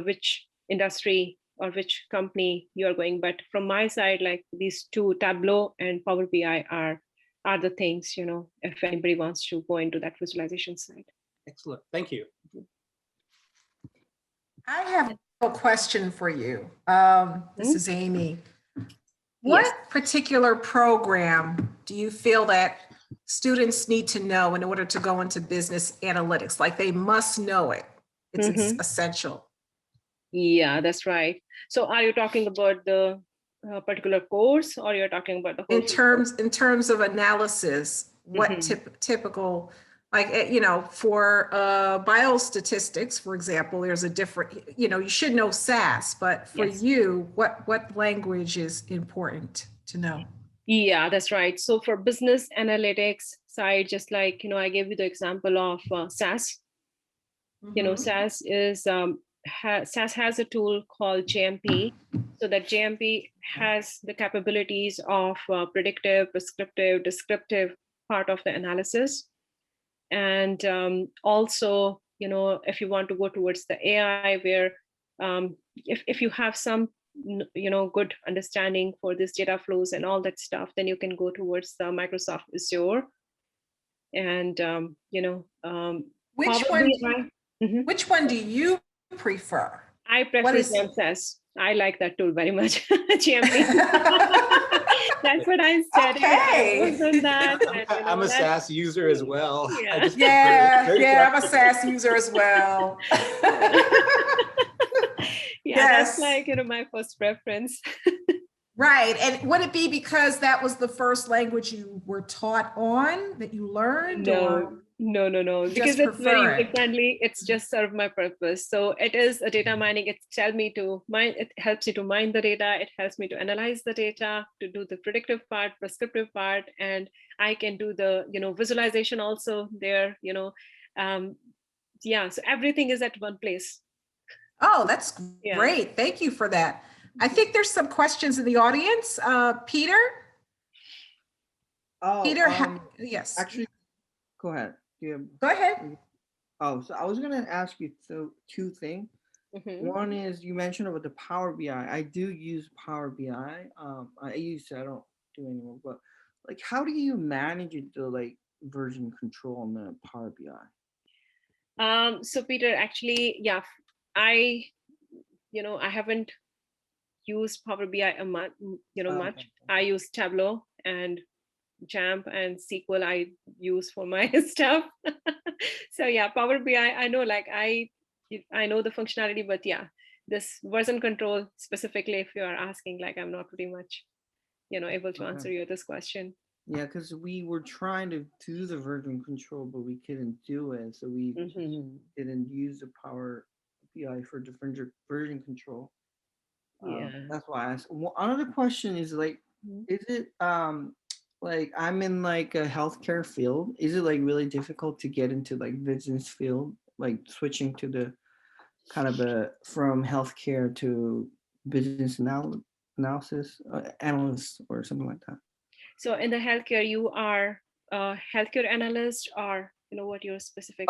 which industry or which company you're going. But from my side, like these two, Tableau and Power BI are the things, if anybody wants to go into that visualization side. Excellent. Thank you. I have a question for you. This is Amy. What particular program do you feel that students need to know in order to go into business analytics? Like they must know it. It's essential. Yeah, that's right. So are you talking about the particular course, or you're talking about the whole in terms of analysis, what typical, like, for biostatistics, for example, there's a different, you should know SAS, but for you, what language is important to know? Yeah, that's right. So for business analytics side, just like, I gave you the example of SAS. SAS is SAS has a tool called JMP. So that JMP has the capabilities of predictive, prescriptive, descriptive part of the analysis. And also, if you want to go towards the AI, where if you have some, good understanding for this data flows and all that stuff, then you can go towards the Microsoft Azure. And, which one do you prefer? I prefer SAS. I like that tool very much. GMP. That's what I said. Okay. I'm a SAS user as well. Yeah, I'm a SAS user as well. That's like, my first preference. Right. And would it be because that was the first language you were taught on, that you learned, or No. you Because just it's very prefer it? exactly, it's just served my purpose. So it is a data mining. It tells me to mine. It helps me to mine the data. It helps me to analyze the data, to do the predictive part, prescriptive part, and I can do the visualization also there. Yeah. So everything is at one place. Oh, that's Yeah. great. Thank you for that. I think there's some questions in the audience. Peter? Oh, Peter, yes. actually, go ahead. Go ahead. Oh, so I was gonna ask you two things. Mhm. One is you mentioned about the Power BI. I do use Power BI. I used to, I don't do anymore, but like, how do you manage the like version control on the Power BI? So Peter, actually, yeah, I haven't used Power BI much. Okay. I use Tableau and Jamp and SQL I use for my stuff. So yeah, Power BI, I know, like I know the functionality, but yeah, this version control specifically, if you are asking, like I'm not pretty much, able to Okay. answer you this question. Yeah, because we were trying to do the version control, but we couldn't do it, so we just didn't use the Power BI for different version control. Yeah. That's why I asked. Another question is like, is it like I'm in like a healthcare field? Is it like really difficult to get into like business field, like switching to the kind of a from healthcare to business analysis analyst or something like that? So in the healthcare, you are a healthcare analyst, or what your specific?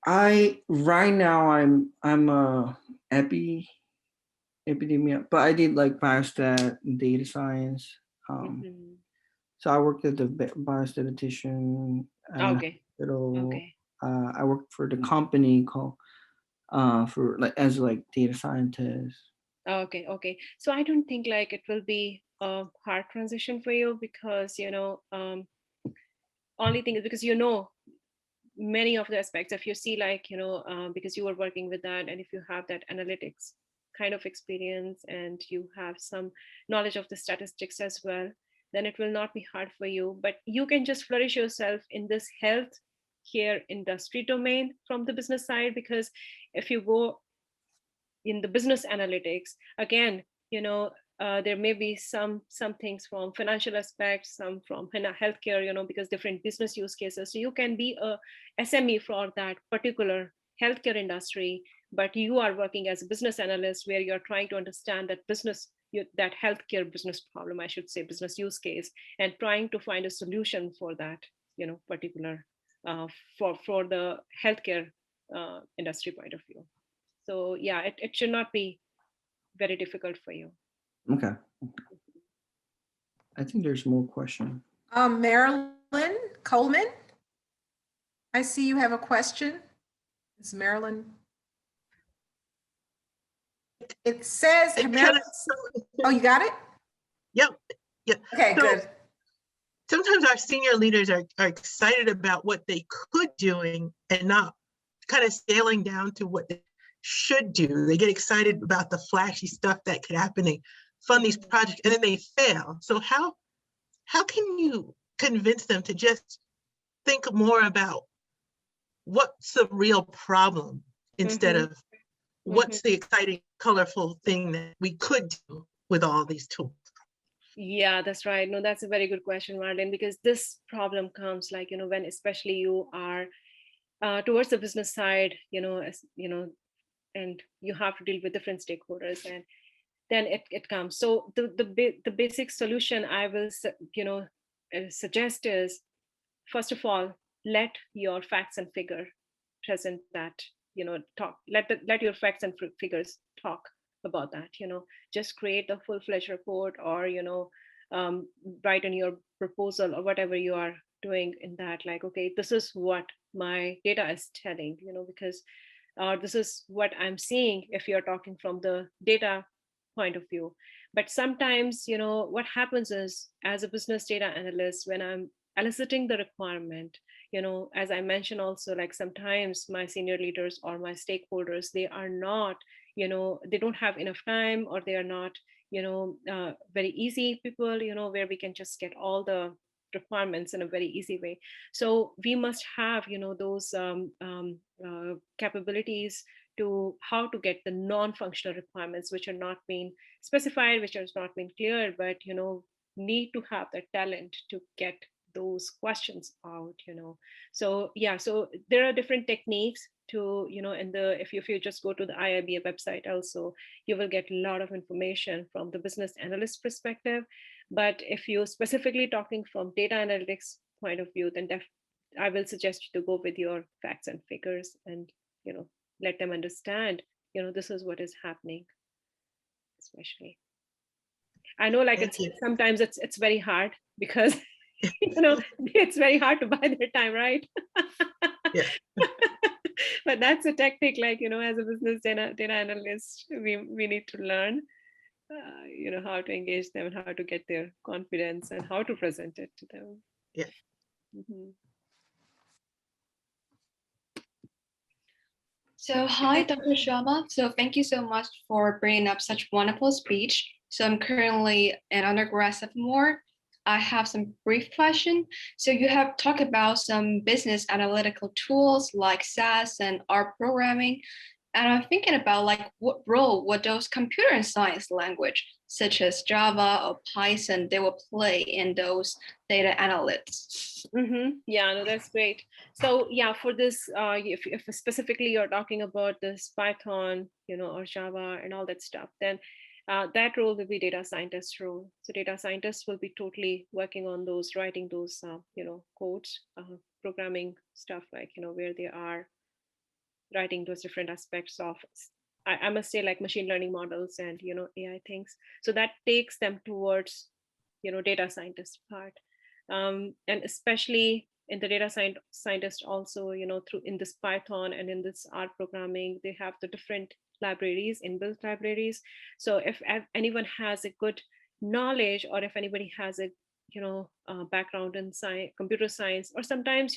I right now I'm a epidemia, but I did like biostat and data science. So I worked as a biostatistician Okay. hospital. Okay. I worked for the company called for like as like data scientist. Okay. So I don't think like it will be a hard transition for you, because only thing is because many of the aspects. If you see like because you were working with that, and if you have that analytics kind of experience and you have some knowledge of the statistics as well, then it will not be hard for you. But you can just flourish yourself in this health care industry domain from the business side, because if you go in the business analytics, again, there may be some things from financial aspects, some from healthcare, because different business use cases. So you can be a SME for that particular healthcare industry, but you are working as a business analyst where you're trying to understand that that healthcare business problem, I should say, business use case, and trying to find a solution for that, particular for the healthcare industry point of view. So yeah, it should not be very difficult for you. Okay. I think there's more question. Marilyn Coleman, I see you have a question. Is Marilyn? It says, Marilyn, oh, you got it? Yep. Okay, So, good. Sometimes our senior leaders are excited about what they could doing and not kind of scaling down to what they should do. They get excited about the flashy stuff that could happen and fund these projects, and then they fail. So how can you convince them to just think more about what's the real problem instead of what's the exciting, colorful thing that we could do with all these tools? Yeah, that's right. No, that's a very good question, Marlene, because this problem comes like, when especially you are towards the business side, and you have to deal with different stakeholders, and then it comes. So the basic solution I will, suggest is, first of all, let your facts and figure present that, talk, let your facts and figures talk about that, just create a full-fledged report, or write in your proposal or whatever you are doing in that, like, okay, this is what my data is telling, because this is what I'm seeing if you're talking from the data point of view. But sometimes, what happens is, as a business data analyst, when I'm eliciting the requirement, as I mentioned also, like sometimes my senior leaders or my stakeholders, they are not, they don't have enough time, or they are not, very easy people, where we can just get all the requirements in a very easy way. So we must have, those capabilities to how to get the non-functional requirements, which are not being specified, which are not being clear, but, need to have the talent to get those questions out. So yeah, so there are different techniques to, if you just go to the IIBA website also, you will get a lot of information from the business analyst perspective. But if you're specifically talking from data analytics point of view, then I will suggest you to go with your facts and figures and, let them understand, this is what is happening, especially. I know, like, sometimes it's very hard because, it's very hard to buy their time, right? Yeah. But that's a technique, like, as a business data analyst, we need to learn, how to engage them and how to get their confidence and how to present it to them. Yeah. Mm-hmm. So hi, Dr. Sharma. So thank you so much for bringing up such wonderful speech. So I'm currently an undergrad sophomore. I have some brief question. So you have talked about some business analytical tools like SAS and R programming. And I'm thinking about, like, what role would those computer and science language, such as Java or Python, they will play in those data analytics? Mm-hmm. Yeah, no, that's great. So yeah, for this, if specifically you're talking about this Python, or Java and all that stuff, then that role will be data scientist role. So data scientists will be totally working on those, writing those, codes, programming stuff, like, where they are writing those different aspects of, I must say, like machine learning models and, AI things. So that takes them towards, data scientist part. And especially in the data scientist also, through in this Python and in this R programming, they have the different libraries, inbuilt libraries. So if anyone has a good knowledge, or if anybody has a background in science, computer science, or sometimes,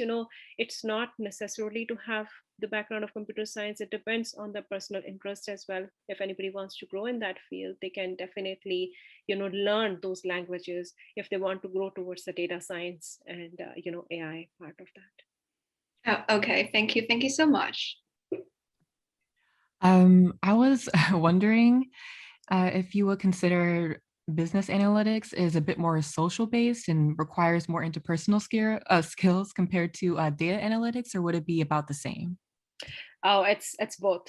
it's not necessarily to have the background of computer science. It depends on the personal interest as well. If anybody wants to grow in that field, they can definitely, learn those languages if they want to grow towards the data science and, AI part of that. Oh, okay, thank you. Thank you so much. I was wondering if you would consider business analytics is a bit more social based and requires more interpersonal skills compared to data analytics, or would it be about the same? Oh, it's both.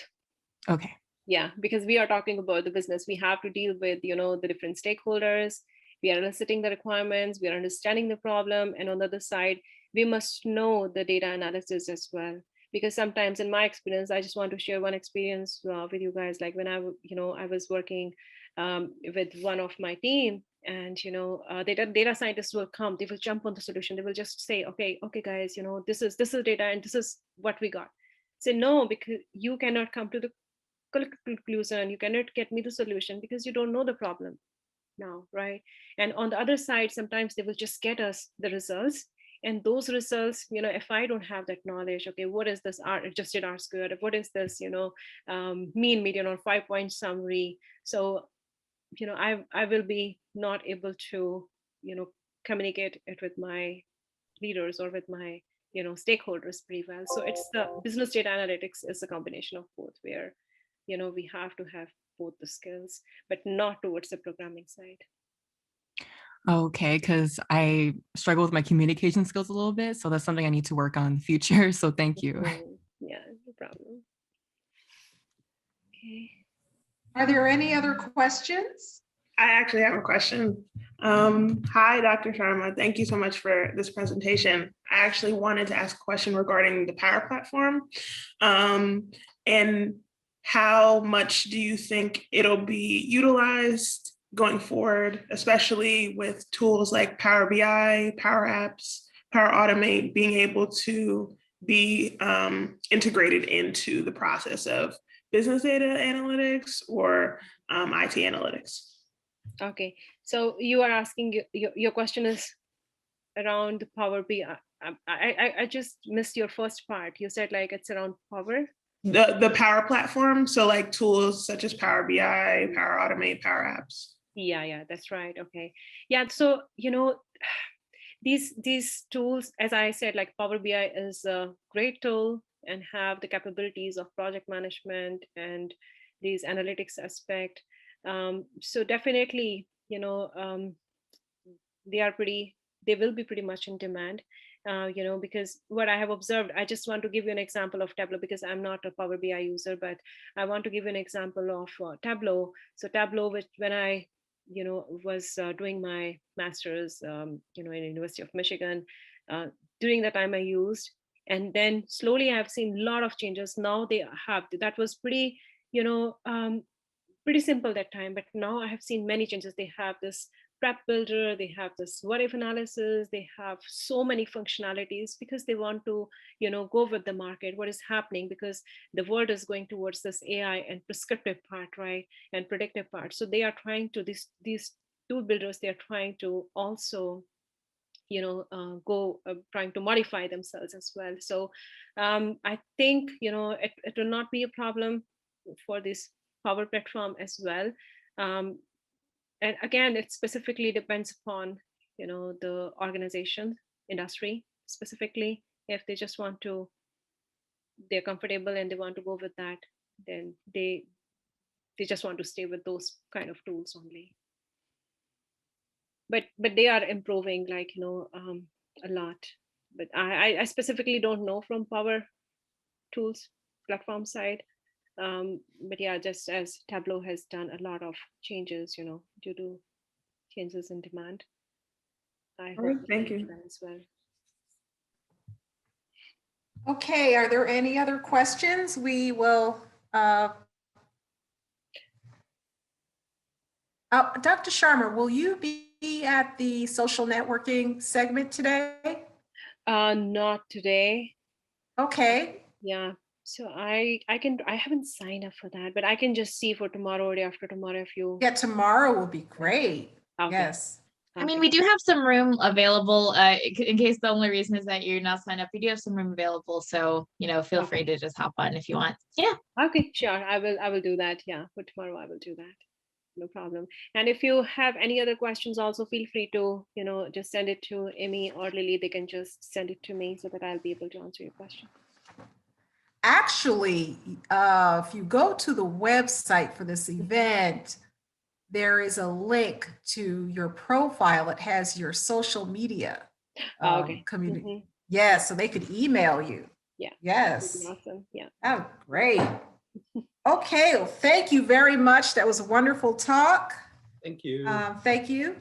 Okay. Yeah, because we are talking about the business. We have to deal with, the different stakeholders. We are eliciting the requirements. We are understanding the problem. And on the other side, we must know the data analysis as well. Because sometimes, in my experience, I just want to share one experience with you guys. Like when I was working with one of my team, and data scientists will come. They will jump on the solution. They will just say, okay, guys, this is data, and this is what we got. Say no, because you cannot come to the conclusion. You cannot get me the solution because you don't know the problem now, right? And on the other side, sometimes they will just get us the results. And those results, if I don't have that knowledge, okay, what is this adjusted R squared? What is this, mean, median, or 5-point summary? So, I will be not able to, communicate it with my leaders or with my, stakeholders pretty well. So it's the business data analytics is a combination of both, where, we have to have both the skills, but not towards the programming side. Okay, because I struggle with my communication skills a little bit, so that's something I need to work on in the future. So thank you. Yeah, no problem. Okay. Are there any other questions? I actually have a question. Hi, Dr. Sharma. Thank you so much for this presentation. I actually wanted to ask a question regarding the Power Platform. And how much do you think it'll be utilized going forward, especially with tools like Power BI, Power Apps, Power Automate being able to be integrated into the process of business data analytics or IT analytics? Okay, so you are asking, your question is around the Power BI. I just missed your first part. You said like it's around Power? The Power Platform, so like tools such as Power BI, Power Automate, Power Apps. Yeah, that's right. Okay. Yeah, so, these tools, as I said, like Power BI is a great tool and have the capabilities of project management and these analytics aspect. So definitely, they will be pretty much in demand. Because what I have observed, I just want to give you an example of Tableau, because I'm not a Power BI user, but I want to give you an example of Tableau. So Tableau, which when I was doing my master's in University of Michigan, during that time I used, and then slowly I've seen a lot of changes. Now they have, that was pretty pretty simple that time, but now I have seen many changes. They have this prep builder, they have this what if analysis, they have so many functionalities, because they want to go with the market, what is happening, because the world is going towards this AI and prescriptive part, right, and predictive part. So they are trying to, these tool builders, they are trying to also trying to modify themselves as well. So I think it will not be a problem for this Power Platform as well. And again, it specifically depends upon the organization, industry specifically. If they just want to, they're comfortable and they want to go with that, then they just want to stay with those kind of tools only. But they are improving, like a lot. But I specifically don't know from Power Tools platform side. But yeah, just as Tableau has done a lot of changes, due to changes in demand. I hope Thank you as well. Okay, are there any other questions? We will, Dr. Sharma, will you be at the social networking segment today? Not today. Okay. Yeah. So I haven't signed up for that, but I can just see for tomorrow or day after tomorrow if you. Yeah, tomorrow will be great. Okay. Yes. I mean, we do have some room available in case the only reason is that you're not signed up. We do have some room available. So, feel free to just hop on if you want. Yeah. Okay, sure. I will do that. Yeah. For tomorrow, I will do that. No problem. And if you have any other questions, also feel free to, just send it to Amy or Lily. They can just send it to me so that I'll be able to answer your question. Actually, if you go to the website for this event, there is a link to your profile. It has your social media community. Mm-hmm. Yeah, so they could email you. Yeah. Yes. Awesome. Yeah. Oh, great. Okay, well, thank you very much. That was a wonderful talk. Thank you. Thank you.